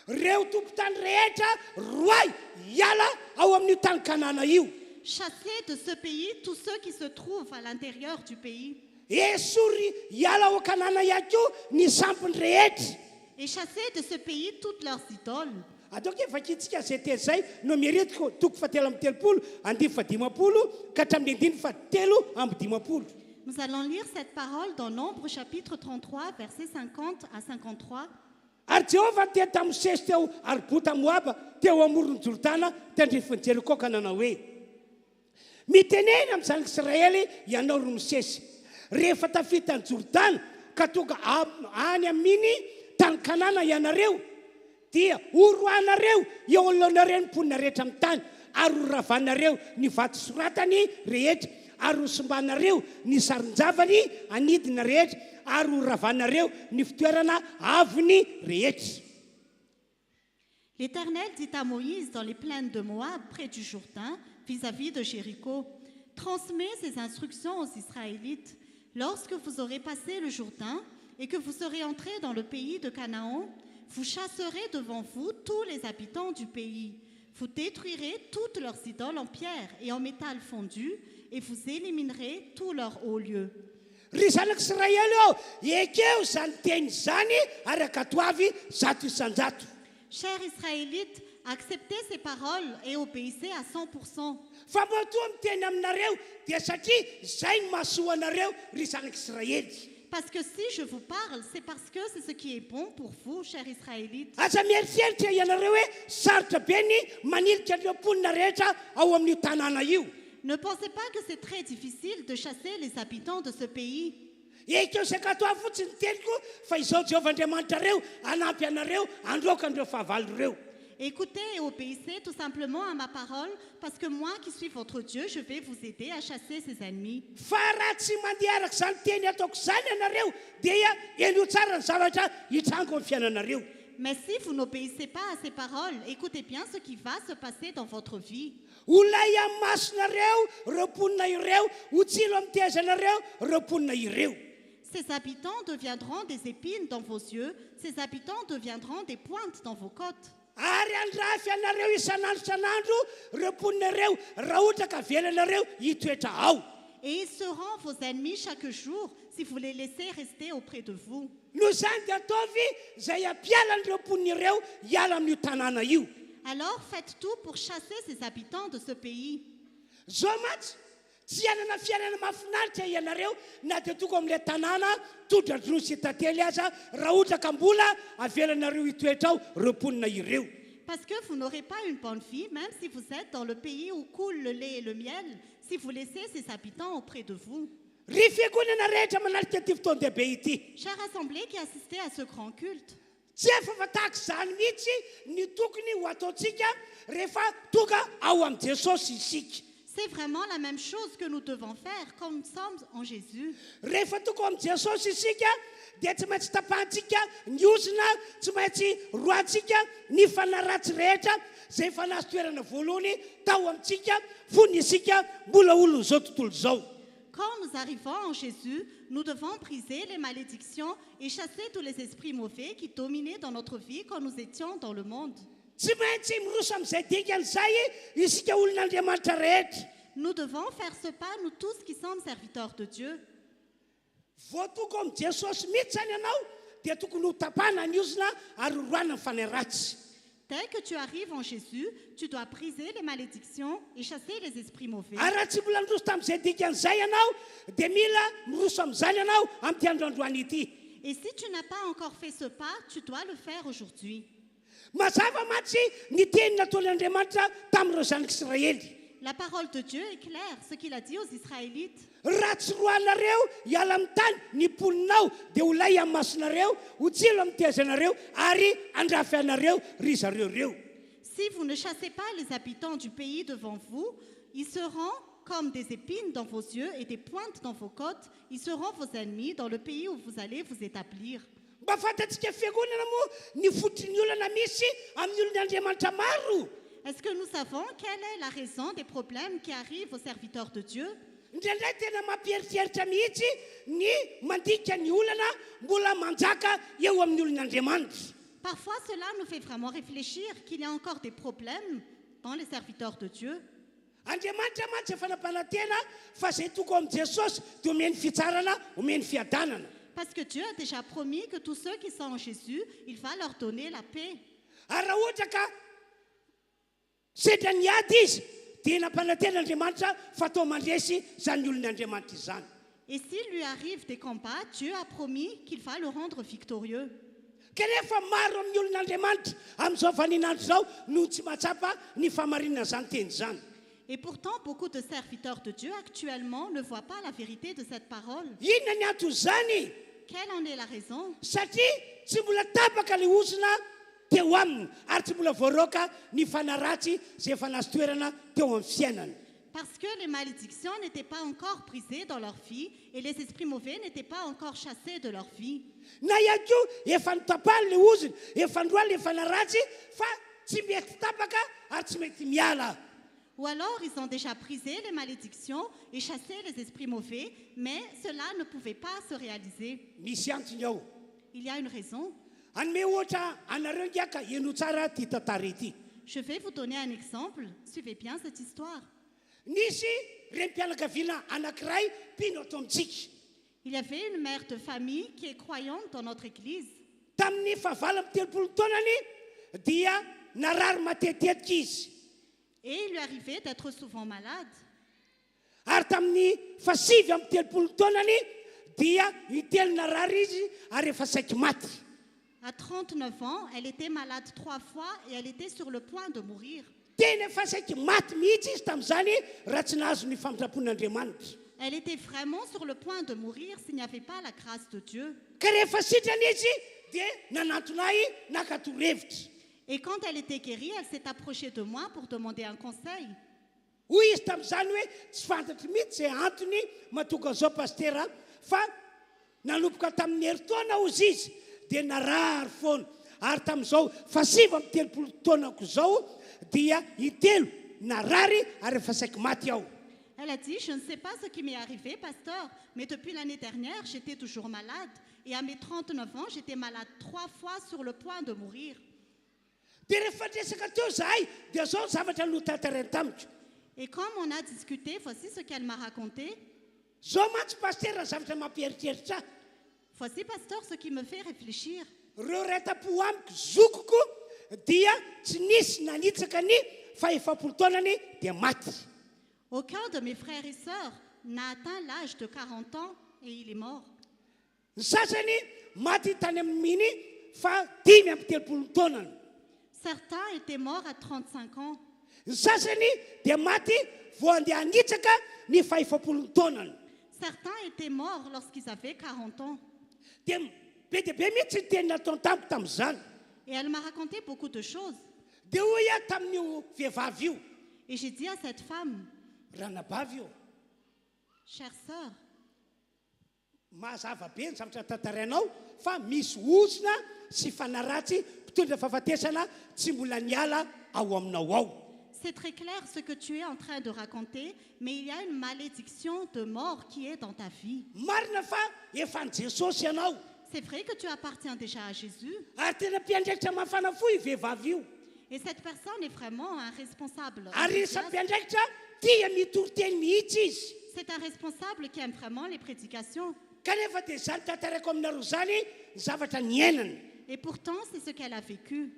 Reo tompon-tany rehetra roay hiala ao amin'io tany Kanana io. Chassez de ce pays tous ceux qui se trouvent à l'intérieur du pays. Esory hiala ao Kanana ihany koa ny sampony rehetra. Et chassez de ce pays toutes leurs idoles. Ataoko efa kitsika zay teny zay no miaretiko toko fahatelo amby telopolo andimy fadimapolo ka hatramin'ny andiny fahatelo amby dimapolo. Nous allons lire cette parole dans Nombre chapitre 33, versets 50 à 53. Ary Jehovah dia tamin'ny Mosesy teo Arbota Moaba teo amoron'ny Jordana tandrifiny Jeriko ka nanao hoe mitenena amin'ny zanak'Israely ianao ry Mosesy rehefa tafita ny Jordana ka tonga any amin'ny tany Kanana ianareo dia oroanareo eo alohanareo ny mponina rehetra amin'ny tany ary horavanareo ny vato soratany rehetra ary hosombanareo ny saron-javany anidina rehetra ary horavanareo ny fitoerana aviny rehetra. L'Éternel dit à Moïse dans les plaines de Moab, près du Jourdain, vis-à-vis de Jéricho, « Transmets ces instructions aux Israélites. Lorsque vous aurez passé le Jourdain et que vous serez entrés dans le pays de Canaan, vous chasserez devant vous tous les habitants du pays. Vous détruirez toutes leurs idoles en pierre et en métal fondu et vous éliminerez tous leurs hauts lieux. » ry zanak'Israely ao ekeo zany teny zany araka toavy zato isan-jato. Chers Israélites, acceptez ces paroles et obéissez à 100%. Fa matoa miteny aminareo dia satria izay ny mahasoa anareo ry zanak'Israely. Parce que si je vous parle, c'est parce que c'est ce qui est bon pour vous, chers Israélites. Aza mieritreritra ianareo hoe sarotra be ny manilika an'ireo mponina rehetra ao amin'io tanàna io. Ne pensez pas que c'est très difficile de chasser les habitants de ce pays. Ekeo sakatoa fotsiny teliko fa izao Jehovah Andriamanitra reo anampy anareo androaka an'ireo fahavalo reo. Écoutez et obéissez tout simplement à ma parole, parce que moi qui suis votre Dieu, je vais vous aider à chasser ses ennemis. Fa raha tsy mandeha araka izany teny ataoko izany ianareo dia eno tsara ny zavatra hitrango amin'ny fiainanareo. Mais si vous n'obéissez pas à ces paroles, écoutez bien ce qui va se passer dans votre vie. Olona iamasinareo ireo mponina ireo ho tsilo amin'ny tezanareo ireo mponina ireo. Ces habitants deviendront des épines dans vos yeux, ces habitants deviendront des pointes dans vos côtes. Ary andrafy anareo isan'andro ireo mponina ireo raha ohatra ka avelanareo hitoetra ao. Et ils seront vos ennemis chaque jour si vous les laissez rester auprès de vous. Noho izany dia ataovy izay ampiala an'ireo mponina ireo hiala amin'io tanàna io. Alors faites tout pour chasser ces habitants de ce pays. Zao matsy tsy hianana fiainana mahafinaritra ianareo na dia toko amin'ilay tanàna tondra-droa sy tantely aza raha ohatra ka mbola avelanareo hitoetra ao ireo mponina ireo. Parce que vous n'aurez pas une bonne vie, même si vous êtes dans le pays où coule le lait et le miel, si vous laissez ces habitants auprès de vous. Ry fiangonana rehetra manarika ity fotoan-dehibe ity. Chère assemblée qui assistez à ce grand culte, Tsy efa fatahaka izany mihitsy ny tokony ho ataontsika rehefa tonga ao amin'i Jesosy isika. c'est vraiment la même chose que nous devons faire quand nous sommes en Jésus. Rehefa tonga amin'i Jesosy isika dia tsy maintsy tapahantsika ny ozona, tsy maintsy roantsika ny fanaratsy rehetra izay efa nazo toerana voalohany tao amintsika fony isika mbola olona izao tontolo izao. Quand nous arrivons en Jésus, nous devons briser les malédictions et chasser tous les esprits mauvais qui dominaient dans notre vie quand nous étions dans le monde. Tsy maintsy miroso amin'izay dikan'izay isika olon'Andriamanitra rehetra. Nous devons faire ce pas, nous tous qui sommes serviteurs de Dieu. Vao tonga amin'i Jesosy mihitsy zany ianao dia tokony ho tapahana ny ozona ary roana ny fanaratsy. Dès que tu arrives en Jésus, tu dois briser les malédictions et chasser les esprits mauvais. Ary raha tsy mbola niroso tamin'izay dikan'izay ianao dia mila miroso amin'izany ianao amin'ity androandroany ity. Et si tu n'as pas encore fait ce pas, tu dois le faire aujourd'hui. Mazava matsy ny teny nataon'Andriamanitra tamin'ireo zanak'Israely. La parole de Dieu est claire, ce qu'il a dit aux Israélites. Raha tsy roanareo hiala amin'ny tany ny mponinao dia ho lay amin'ny masonareo ho tsilo amin'ny tezanareo ary andrafy anareo ry zareo reo. Si vous ne chassez pas les habitants du pays devant vous, ils seront comme des épines dans vos yeux et des pointes dans vos côtes. Ils seront vos ennemis dans le pays où vous allez vous établir. Mba fantatsika fiangonana moa ny fotrin'ny olana misy amin'ny olon'Andriamanitra maro. Est-ce que nous savons quelle est la raison des problèmes qui arrivent aux serviteurs de Dieu? Indraindray tena mampieritreritra mihitsy ny mandika ny olana mbola manjaka eo amin'ny olon'Andriamanitra. Parfois, cela nous fait vraiment réfléchir qu'il y a encore des problèmes dans les serviteurs de Dieu. Andriamanitra mantsy efa nampanantena fa izay tonga amin'i Jesosy dia omeny fitsarana, omeny fiadanana. Parce que Dieu a déjà promis que tous ceux qui sont en Jésus, il va leur donner la paix. Ary raha ohatra ka sedra ny ady izy dia nampananten'Andriamanitra fa atao mandresy izany olon'Andriamanitra izany. Et s'il lui arrive des combats, Dieu a promis qu'il va le rendre victorieux. Kanefa maro amin'ny olon'Andriamanitra amin'izao vaninandro izao no tsy mahatsapa ny famarinana izany teny izany. Et pourtant, beaucoup de serviteurs de Dieu actuellement ne voient pas la vérité de cette parole. Inona ny antony izany? Quelle en est la raison? Satria tsy mbola tapaka ilay ozona teo aminy ary tsy mbola voaroaka ny fanaratsy izay efa nazo toerana teo amin'ny fiainana. Parce que les malédictions n'étaient pas encore brisées dans leur vie et les esprits mauvais n'étaient pas encore chassés de leur vie. Na ihany koa efa notapahany ilay ozona, efa ndroany ilay fanaratsy fa tsy mety tapaka ary tsy mety miala. Ou alors ils ont déjà brisé les malédictions et chassé les esprits mauvais, mais cela ne pouvait pas se réaliser. Misy antony ao. Il y a une raison. Anome ohatra anareo ngiaka eno tsara ty tantara ity. Je vais vous donner un exemple. Suivez bien cette histoire. Nisy renim-pianakaviana anankiray mpino ato amintsika. Il y avait une mère de famille qui est croyante dans notre église. Tamin'ny fahavala amin'ny 30 taonany dia narary matetetika izy. Et il lui arrivait d'être souvent malade. Ary tamin'ny fahasivy amin'ny 30 taonany dia intelo narary izy ary efa saiky maty. À 39 ans, elle était malade 3 fois et elle était sur le point de mourir. Tena efa saiky maty mihitsy izy tamin'izany raha tsy nahazo ny famindrampon'Andriamanitra. Elle était vraiment sur le point de mourir s'il n'y avait pas la grâce de Dieu. Ka rehefa sitrany izy dia nanantonahy nakatoro-hevitra. Et quand elle était guérie, elle s'est approchée de moi pour demander un conseil. Hoy izy tamin'izany hoe tsy fantatry mihitsy izay antony mahatonga an'izao pastera fa nanomboka tamin'ny herintaona ozy izy dia narary foana. Ary tamin'izao fahasivy amin'ny 30 taonako izao dia intelo narary ary efa saiky maty aho. Elle a dit, je ne sais pas ce qui m'est arrivé, pasteur, mais depuis l'année dernière, j'étais toujours malade. Et à mes 39 ans, j'étais malade 3 fois sur le point de mourir. Dia rehefa resaka teo zahay dia zao ny zavatra notantarany tamiko. Et comme on a discuté, voici ce qu'elle m'a raconté. Zao mantsy pastera zavatra mampieritreritra. Voici, pasteur, ce qui me fait réfléchir. Reo rata-po amiko zokoko dia tsy nisy nanitsaka ny faha-efapolo taonany dia maty. Aucun de mes frères et sœurs n'a atteint l'âge de 40 ans et il est mort. Ny sasany maty tany amin'ny miny fa 5 amin'ny 30 taonany. Certains étaient morts à 35 ans. Ny sasany dia maty vao andeha hanitsaka ny faha-efapolo taonany. Certains étaient morts lorsqu'ils avaient 40 ans. Dia be dia be mihitsy ny teny nataony tamiko tamin'izany. Et elle m'a raconté beaucoup de choses. Dia hoy aho tamin'io vehivavy io, Et j'ai dit à cette femme, ranabavy io, chère sœur, mazava be ny zavatra tantarainao fa misy osona sy fanaratsy mpitondra fahafatesana tsy mbola niala ao aminao ao. c'est très clair ce que tu es en train de raconter, mais il y a une malédiction de mort qui est dans ta vie. Marina fa efa ny Jesosy ianao C'est vrai que tu appartiens déjà à Jésus, ary tena mpiandraikitra mafana fo io vehivavy io. et cette personne est vraiment un responsable. Ary isa mpiandraikitra tia mitory-teny mihitsy izy. C'est un responsable qui aime vraiment les prédications. Kanefa dia zany tantaraiko aminareo zany ny zavatra niainana. Et pourtant, c'est ce qu'elle a vécu.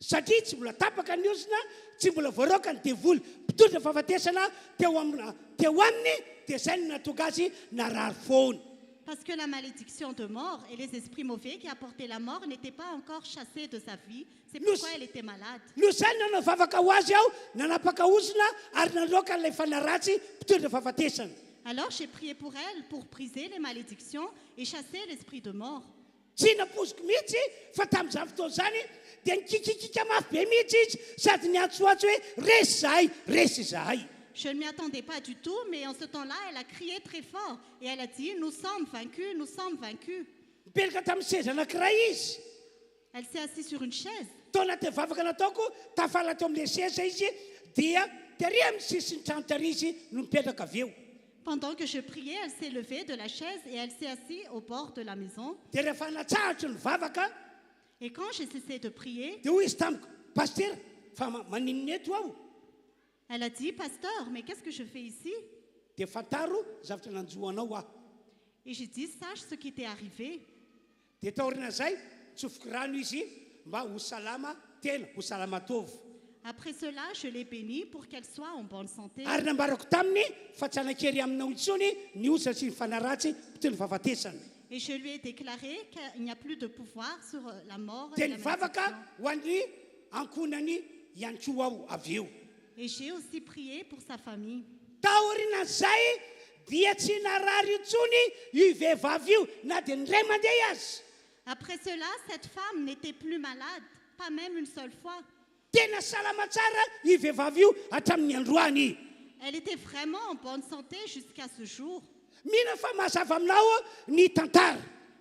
Satria tsy mbola tapaka ny osina, tsy mbola voaroaka ny devoly mpitondra fahafatesana teo aminy dia zay no natonga azy narary foana. Parce que la malédiction de mort et les esprits mauvais qui apportaient la mort n'étaient pas encore chassés de sa vie. C'est pourquoi elle était malade. No zany nanavavaka ho azy aho nanapaka osina ary naroaka n'ilay fanaratsy mpitondra fahafatesana. Alors j'ai prié pour elle pour briser les malédictions et chasser l'esprit de mort. Tsy napoziko mihitsy fa tamin'izany fotoana zany dia nikikikika mafy be mihitsy izy sady niantsoantso hoe resy zahay. Je ne m'y attendais pas du tout, mais en ce temps-là, elle a crié très fort et elle a dit, nous sommes vaincus, nous sommes vaincus. Mipetraka tamin'ny seza anankiray izy. Elle s'est assise sur une chaise. Tao anaty vavaka nataoko tafala teo amin'ilay seza izy dia tery amin'ny sisiny trano tary izy no mipetraka avy eo. Pendant que je priais, elle s'est levée de la chaise et elle s'est assise au bord de la maison. Dia rehefa natsahatro ny vavaka Et quand j'ai cessé de prier, dia hoy izy tamiko, pastera fa maninona eto aho? elle a dit, pasteur, mais qu'est-ce que je fais ici? Dia fantaro zavatra nanjoanao aho. Et j'ai dit, sache ce qui t'est arrivé. Dia taorina zay tsofoko rano izy mba ho salama tena, ho salama tovy. Après cela, je l'ai bénie pour qu'elle soit en bonne santé. Ary nambarako taminy fa tsy hanakery aminao intsony ny osana sy ny fanaratsy mpitondra fahafatesana. Et je lui ai déclaré qu'il n'y a plus de pouvoir sur la mort et Dia la nivavaka malédiction. ho an'ny ankonany iantsoa aho avy eo. Et j'ai aussi prié pour sa famille. Taorinan'izay dia tsy narary intsony io vehivavy io na dia nyray mandeha azy. Après cela, cette femme n'était plus malade, pas même une seule fois. Tena salama tsara io vehivavy io hatramin'ny androany. Elle était vraiment en bonne santé jusqu'à ce jour. Mihina fa mazava aminao ny tantara.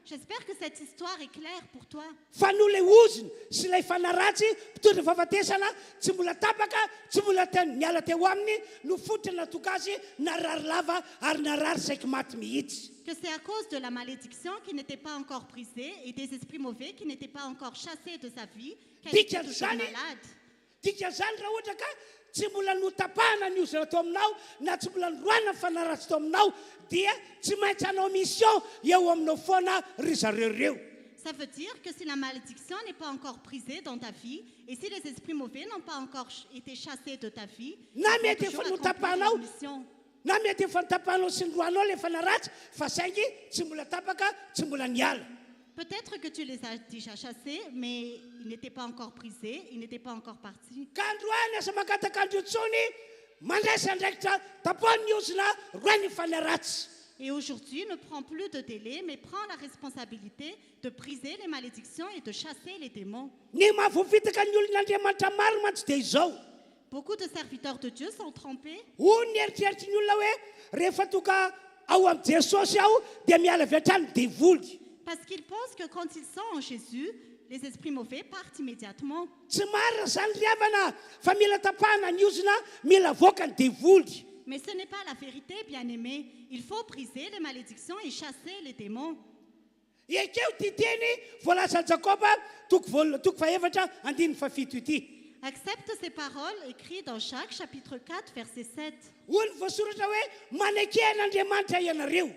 J'espère que cette histoire est claire pour toi. fa no le oziny sy ilay fanaratsy mpitondra fahafatesana tsy mbola tapaka tsy mbola niala teo aminy no fototra natoka azy narary lava ary narary saiky maty mihitsy. Que c'est à cause de la malédiction qui n'était pas encore brisée et des esprits mauvais qui n'étaient pas encore chassés de sa vie qu'elle était toujours malade. Dikan'izany raha ohatra ka tsy mbola notapahana ny ozana tao aminao na tsy mbola noroana ny fanaratsy tao aminao dia tsy maintsy hanao mission eo aminao foana ry zareo reo. Ça veut dire que si la malédiction n'est pas encore brisée dans ta vie et si les esprits mauvais n'ont pas encore été chassés de ta vie, Na ils vont mety toujours efa accomplir notapahanao leur mission. na mety efa notapahanao sy noroanao le fanaratsy fa saingy tsy mbola tapaka tsy mbola niala. Peut-être que tu les as déjà chassés, mais ils n'étaient pas encore brisés, ils n'étaient pas encore partis. Ka androany asa makatakandro intsony mandraisa ndraikitra tapahany ny ozina roany fanaratsy. Et aujourd'hui, ne prends plus de délai, mais prends la responsabilité de briser les malédictions et de chasser les démons. Ny mahavoavitaka ny olon'Andriamanitra maro mantsy dia izao. Beaucoup de serviteurs de Dieu sont trompés Hoy ny eritreritry ny olona hoe rehefa toka ao amin'ny Jesosy aho dia miala avy hatrany devoly. parce qu'ils pensent que quand ils sont en Jésus, les esprits mauvais partent immédiatement. Tsy marina zany ry havana fa mila tapahana ny ozina mila avoaka ny devoly. Mais ce n'est pas la vérité, bien-aimés. Il faut briser les malédictions et chasser les démons. Ekeo ty teny voalaza Jakoba toko faefatra andiny fafito ity. Accepte ces paroles écrites dans Jacques chapitre 4 verset 7. Hoy ny voasoratra hoe manekehana ianareo.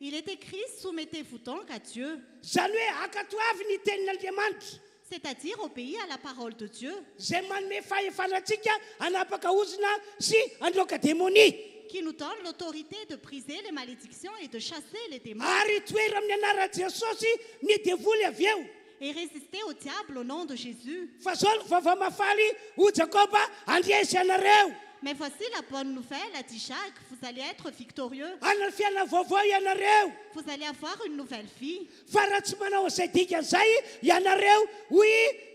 Il est écrit, soumettez-vous donc à Dieu, Zany hoe akatoavy ny tenin'Andriamanitra c'est-à-dire obéir à la parole de Dieu, zay manome fahefanantsika hanapaka ozina sy androaka démonie. qui nous donne l'autorité de briser les malédictions et de chasser les démons Ary toera amin'ny anaran'i Jesosy ny devoly avy eo. et résister au diable au nom de Jésus. Fa zao ny vavamafaly ho Jakoba andriesy ianareo. Mais voici la bonne nouvelle, a dit Jacques, vous allez être victorieux, Hanana fiainana vaovao ianareo. vous allez avoir une nouvelle vie. Fa raha tsy manao izay dikan'izay ianareo hoy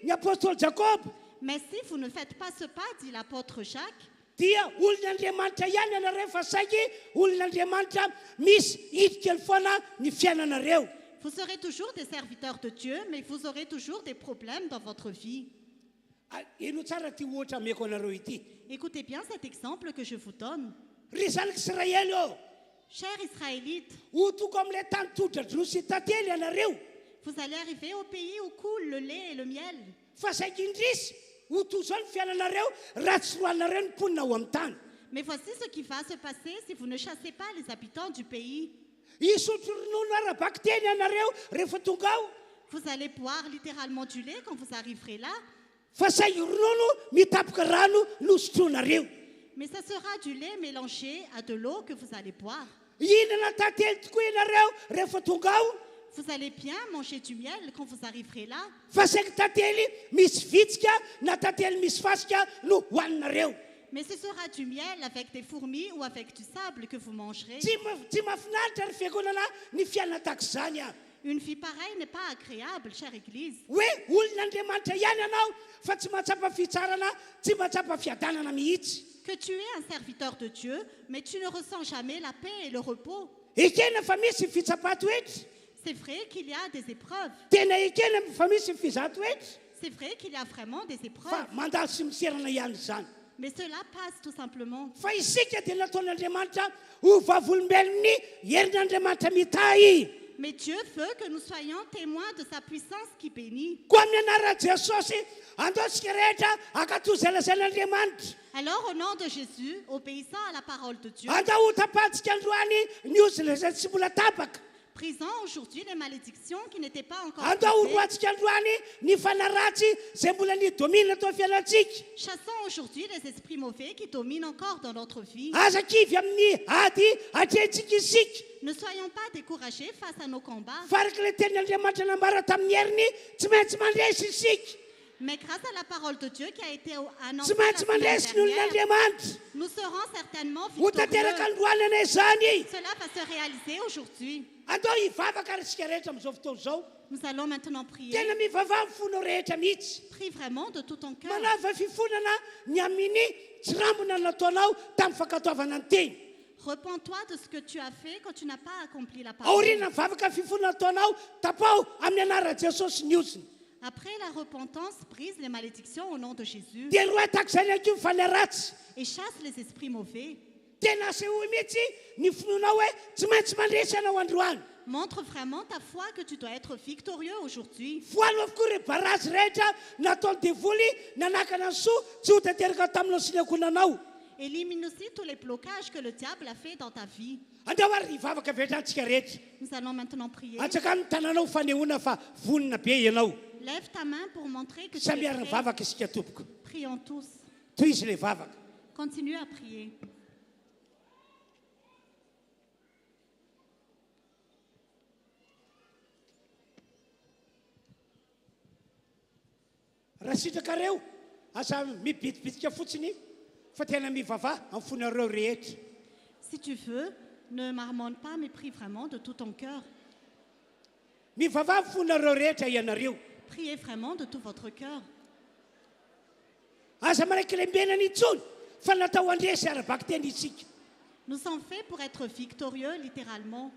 ny apôstôly Jakoba Mais si vous ne faites pas ce pas, dit l'apôtre Jacques, dia olon'Andriamanitra ihany ianareo fa saingy olon'Andriamanitra misy hidikely foana ny fiainanareo. vous serez toujours des serviteurs de Dieu, mais vous aurez toujours des problèmes dans votre vie. Ino tsara ty ohatra ameko anareo ity. Écoutez bien cet exemple que je vous donne. Ry zanak'Israely eo Chers Israélites, ho toko amin'ilay tany todradro sy tantely ianareo. vous allez arriver au pays où coule le lait et le miel. Fa saingy indrisy ho toy zao ny fiainanareo raha tsy roanareo ny mponina ao amin'ny tany. Mais voici ce qui va se passer si vous ne chassez pas les habitants du pays. Isotro ronono arabaky teny ianareo rehefa tonga ao. Vous allez boire littéralement du lait quand vous arriverez là, Fa saingy ronono mitapoka rano no sotronareo. mais ce sera du lait mélangé à de l'eau que vous allez boire. Ihinana tantely tokoa ianareo rehefa tonga ao. Vous allez bien manger du miel quand vous arriverez là, Fa saingy tantely misy vitsika na tantely misy fasika no hoaninareo. mais ce sera du miel avec des fourmis ou avec du sable que vous mangerez. Tsy mahafinaritra ry fiangonana ny fiainana tahak'izany a. Une vie pareille n'est pas agréable, chère Église. Hoe olon'Andriamanitra ihany ianao fa tsy mahatsapa fitsarana tsy mahatsapa fiadanana mihitsy. Que tu es un serviteur de Dieu, mais tu ne ressens jamais la paix et le repos. Ekena fa misy fitsapato-hevitra. C'est vrai qu'il y a des épreuves. Tena ekena fa misy fizato-hevitra. C'est vrai qu'il y a vraiment des épreuves. Fa mandalo sy miserana ihany zany. Mais cela passe tout simplement. Fa isika dia nataon'Andriamanitra ho vavolombelon'ny herin'Andriamanitra mitahy. Mais Dieu veut que nous soyons témoins de sa puissance qui bénit. Koa amin'ny anaran'i Jesosy andaontsika rehetra akatoza lazain'Andriamanitra. Alors, au nom de Jésus, obéissant à la parole de Dieu, Andao ho tapahantsika androany ny ozina izay tsy mbola tapaka. brisons aujourd'hui les malédictions qui n'étaient pas encore Andao ho brisées. roantsika androany ny fanaratsy izay mbola ny domina tao fiainantsika. Chassons aujourd'hui les esprits mauvais qui dominent encore dans notre vie. Aza kivy amin'ny ady atrentsika isika. Ne soyons pas découragés face à nos combats, Faraka ilay tenin'Andriamanitra nambara tamin'ny heriny tsy maintsy mandresy isika. mais grâce à la parole de Dieu qui a été Tsy annoncée la maintsy semaine mandresy ny dernière, olon'Andriamanitra. nous serons certainement Ho tanteraka victorieux. androany anay zany. Cela va se réaliser aujourd'hui. Andao hivavaka resika rehetra amin'izao fotoana izao. Nous allons maintenant prier. Tena mivavah mifonao rehetra mihitsy. Prie vraiment de tout ton cœur. Manava fifonana ny amin'ny tsy rambona nataonao tamin'ny fankatoavana ny teny. repens-toi de ce que tu as fait quand tu n'as pas accompli la parole. aoriana mivavaka fifona ataonao tapao amin'ny anara jesosy ny osiny Après la repentance, brise les malédictions au nom de Jésus dia ny roa tahaka izany anko mifany ratsy et chasse les esprits mauvais. tena asehoy mihitsy ny finoanao hoe tsy maintsy mandresy anao androany Montre vraiment ta foi que tu dois être victorieux aujourd'hui. foalo avokoa re barazy rehetra nataony devoly nanakana ny soa tsy ho tanteraka taminao sy ny akonanao Élimine aussi tous les blocages que le diable a fait dans ta vie. andao ary hivavaka vetrantsika rehetra Nous allons maintenant prier. atsaka ny tananao fanehoana fa vonina be ianao Lève ta main pour montrer que tu samy es ary prêt. vavaka isika tompoko Prions tous. toy izy le vavaka Continue à prier. raha sitrakareo asa mibitibitika fotsiny fa tena mivava amin'ny fonareo rehetra Si tu veux, ne marmonne pas, mais prie vraiment de tout ton cœur. mivava amin'ny fonareo rehetra ianareo Priez vraiment de tout votre cœur. aza maraiky lembena ny itsony fa natao andresy arabaky teny itsika Nous sommes faits pour être victorieux, littéralement.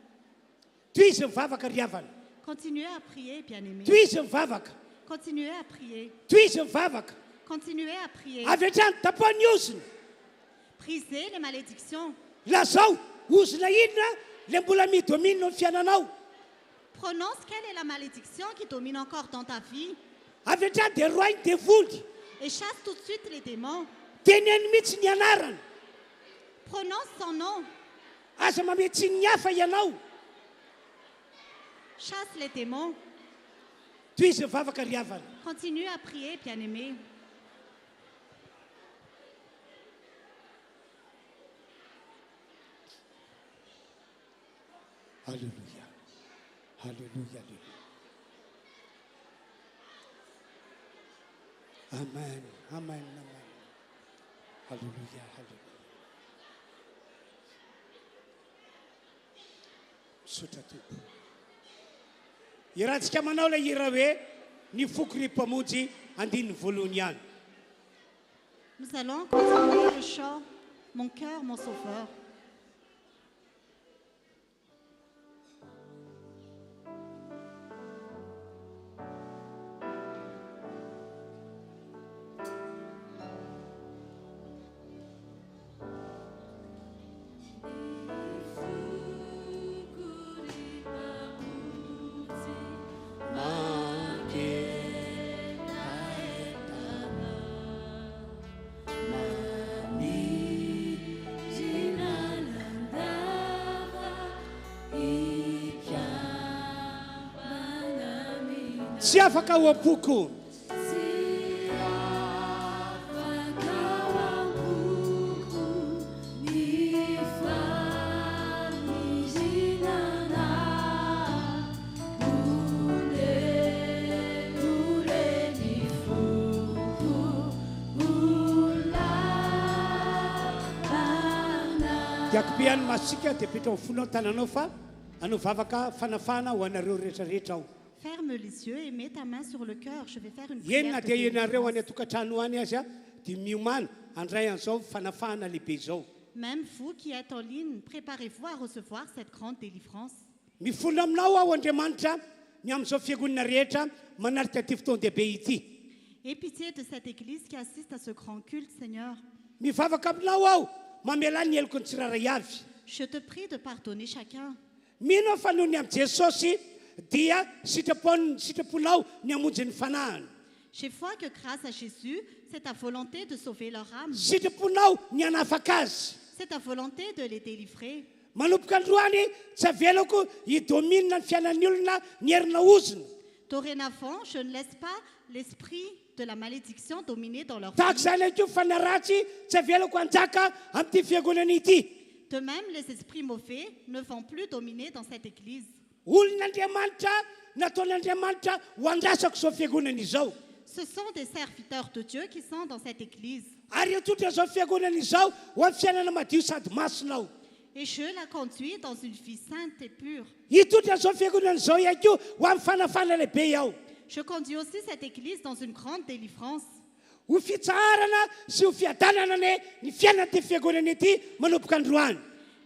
toy izy mivavaka riavana Continuez à prier, bien-aimés. toy izy mivavaka Continuez à prier. toy izy mivavaka Continuez à prier. avy hatrany tapaony oziny Brisez les malédictions. lazao ozina inona le mbola midomine no fiainanao Prononce quelle est la malédiction qui domine encore dans ta vie avy hatrany de roainy devoly et chasse tout de suite les démons. teneny mihitsy ny anarana Prononce son nom. aza mametsy ny hafa ianao Chasse les démons. toy izy mivavaka riavana Continue à prier, bien-aimés. Alléluia. Alléluia. Amen. Amen. Amen. Alléluia. Alléluia. Sotra tompo. Irahantsika manao ilay hira hoe ny foko ny mpamonjy andininy voalohany ihany. Nous allons continuer le chant Mon cœur, mon sauveur. Tsy afaka ho ampoko diakobiany masika dia petra ho fonao tananao fa anao vavaka fanafana ho anareo rehetrarehetra ao Ferme les yeux et mets ta main sur le cœur. Je vais faire une prière. enina de dia délivrance. ianareo any atokantrano any azy a dia miomana andray an'izao fanafana lehibe zao Même vous qui êtes en ligne, préparez-vous à recevoir cette grande délivrance. mifono aminao ao Andriamanitra ny amin'izao fiangonana rehetra manarika ty fotoan-dehibe ity Aie pitié de cette église qui assiste à ce grand culte, Seigneur. mivavaka aminao ao mamela ny eloko ny tsiraray avy Je te prie de pardonner chacun. mino fa noho ny amin'i Jesosy dia sitraponao ny hamonjy ny fanahany J'ai foi que grâce à Jésus, c'est ta volonté de sauver leur âme. sitraponao ny hanafaka azy C'est ta volonté de les délivrer. manompoka androany tsy avelako hidominina ny fiainan'ny olona ny herina oziny Dorénavant, je ne laisse pas l'esprit de la malédiction dominer dans leur tahaka vie. izany anko fa naratsy tsy avelako anjaka amin'ity fiangonana ity De même, les esprits mauvais ne vont plus dominer dans cette église. olon'Andriamanitra nataon'Andriamanitra ho andrasako izao fiangonana izao Ce sont des serviteurs de Dieu qui sont dans cette église. ary etotra izao fiangonana izao ho amin'ny fiainana madio sady masinao Et je la conduis dans une vie sainte et pure. hitotra izao fiangonana izao ihany ko ho amin'ny fanafana lehibe ao Je conduis aussi cette église dans une grande délivrance. ho fitsarana sy ho fiadanana ny fiainana ty fiangonana ity manompoka androany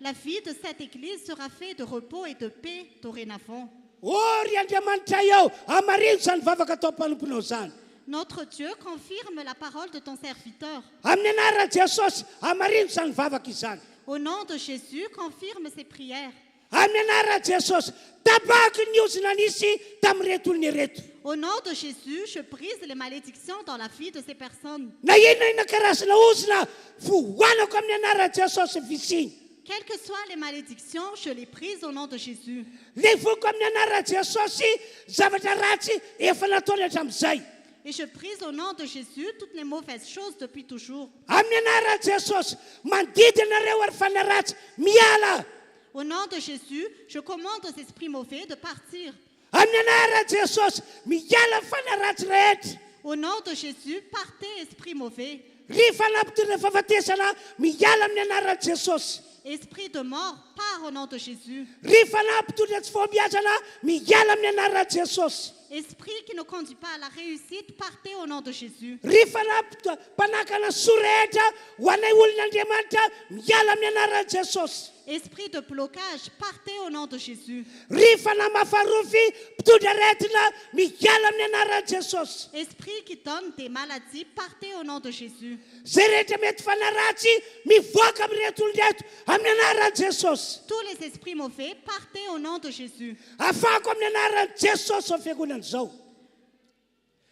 La vie de cette église sera faite de repos et de paix dorénavant. Ory Andriamanitra eo amarino zany vavaka atao mpanomponao zany. Notre Dieu confirme la parole de ton serviteur. Amin'ny anarana Jesosy amarino zany vavaka izany. Au nom de Jésus, confirme ses prières. Amin'ny anarana Jesosy tapaky ny ozina nisy tamin'ireto olona ireto. Au nom de Jésus, je brise les malédictions dans la vie de ces personnes. Na inona karazana ozina voanako amin'ny anarana Jesosy visiny. Quelles que soient les malédictions, je les brise au nom de Jésus. Levoko amin'ny anarana Jesosy zavatra ratsy efa nataony hatramin'izay. Et je brise au nom de Jésus toutes les mauvaises choses depuis toujours. Amin'ny anarana Jesosy manodidinareo ary fanaratsy miala. Au nom de Jésus, je commande aux esprits mauvais de partir. Amin'ny anarana Jesosy miala fanaratsy rehetra. Au nom de Jésus, partez, esprits mauvais. Ry fanampitona fahafatesana miala amin'ny anarana Jesosy. Esprit de mort, pars au nom de Jésus. Ry fanampitona tsy fombiazana miala amin'ny anarana Jesosy. Esprit qui ne conduit pas à la réussite, partez au nom de Jésus. Ry fanampanakana soa rehetra ho anay olon'Andriamanitra miala amin'ny anarana Jesosy. Esprit de blocage, partez au nom de Jésus. Ry fanamafarofy mpitondra aretina miala amin'ny anarana Jesosy. Esprit qui donne des maladies, partez au nom de Jésus. Zay rehetra mety fanaratsy mivoaka amin'ireto olon'reto amin'ny anarana Jesosy. Tous les esprits mauvais, partez au nom de Jésus. Afahako amin'ny anarana Jesosy zao fiangonana izao.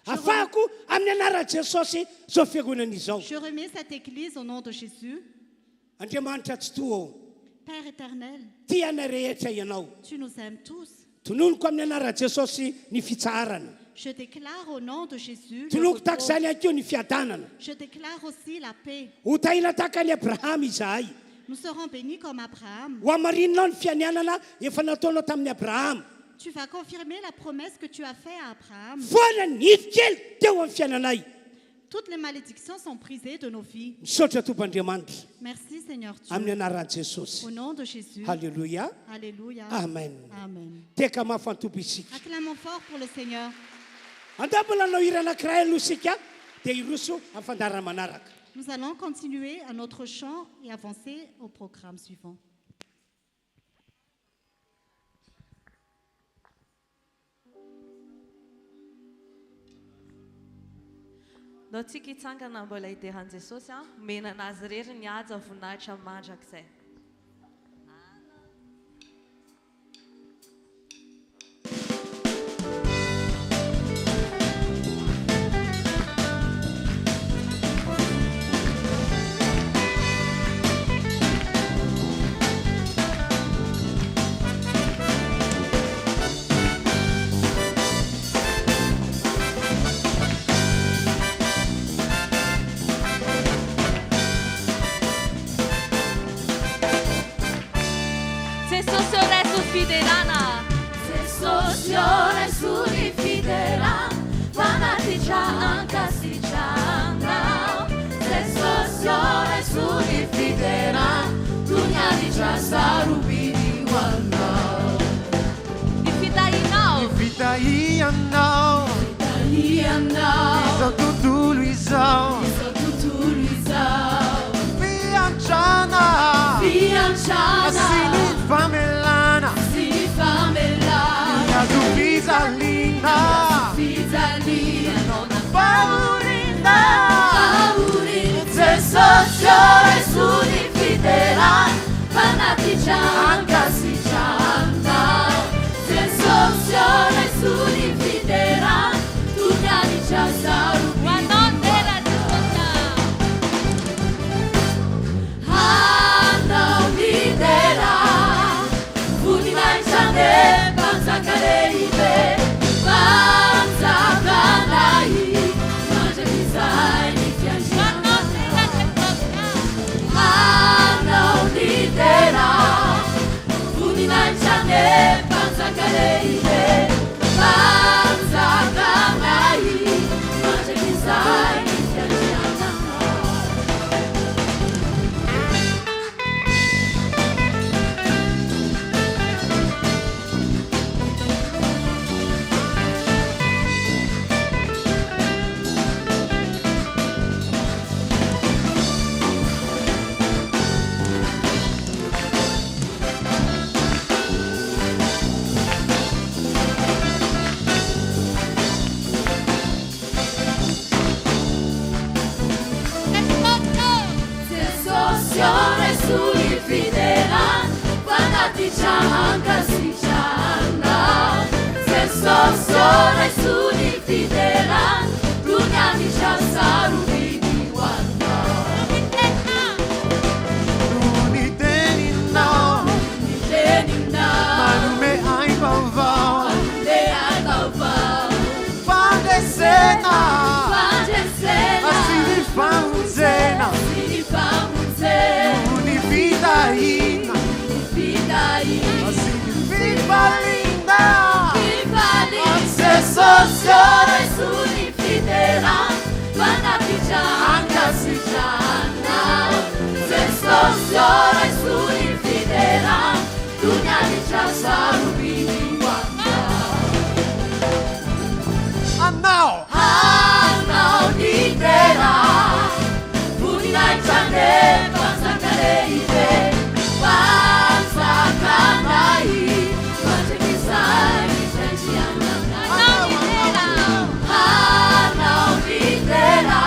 Afahako amin'ny anarana Jesosy zao fiangonana izao. Je remets cette église au nom de Jésus. Andriamanitra tsy toa Père éternel, tiana rehetra ianao. tu nous aimes tous. Tononoko amin'ny anarana Jesosy ny fitsarana. Je déclare au nom de Jésus le Tononoko tahaka repos. izany ihany koa ny fiadanana. Je déclare aussi la paix. Ho tahina tahaka ny Abrahama izahay. Nous serons bénis comme Abraham. Ho amarinonao ny fianianana efa nataonao tamin'ny Abrahama. Tu vas confirmer la promesse que tu as faite à Abraham. Foana nify kely teo amin'ny fiainanay. Toutes les malédictions sont brisées de nos vies. Misaotra Tompoandriamanitra Merci Seigneur amin'ny Dieu. anaran'i Jesosy. Au nom de Jésus. Halleluja. Alléluia. Amen. Amen. Teka mafantompo isika. Acclamons fort pour le Seigneur. Andambola anao hira anankiray aloha isika dia iroso amin'ny fandarana manaraka. Nous allons continuer à notre chant et avancer au programme suivant. Nao tsika hitsangana mbola ideran'i Jesosy mena anazy rery ny haja voninahitra mandrakizay. Izao tontolo izao fiantrana sy ny famelana miazo fijaliana paurina Jesosy ore suni fidelan fanatigian casigiana Jesosy ore suni fidelan tunyani chasaru wanondera Jesosy Hana videra Funi manchane panzakaleibe Panzakanai Manja kisai Angasichana, se sosora e sunifidera, Dunyani Chasaru Vidiwana. Unitenina, Tenina, malume ai vovó, de Agava, Pandesena, Fadesena, Asini Famuzena, Sinifamuze, Unividaina, Vidai, Asini Vivalinda, Vivali, Se Sosora e sunifidera, Dunyani Angasichana, se sosora e sunifidera, Dunyani Chasaru Vidiwana. Anao, Anau nidera, Punai chane, Pansakareive, Pansakanai, Pansekisai, Sensiana. Anau nidera,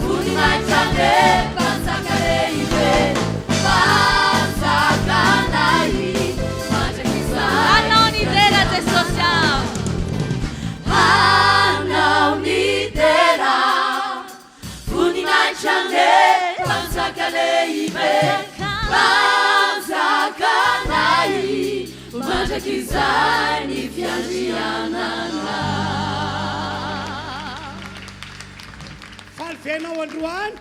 Punai chane, Pansakareive, Pansakanai, Pansekisai. Anão Nideira de Social. Anau nidera, Puninai chane, Pansakaneive, Pansakanai, Pansekisai, Fiangiana. Falfenao androany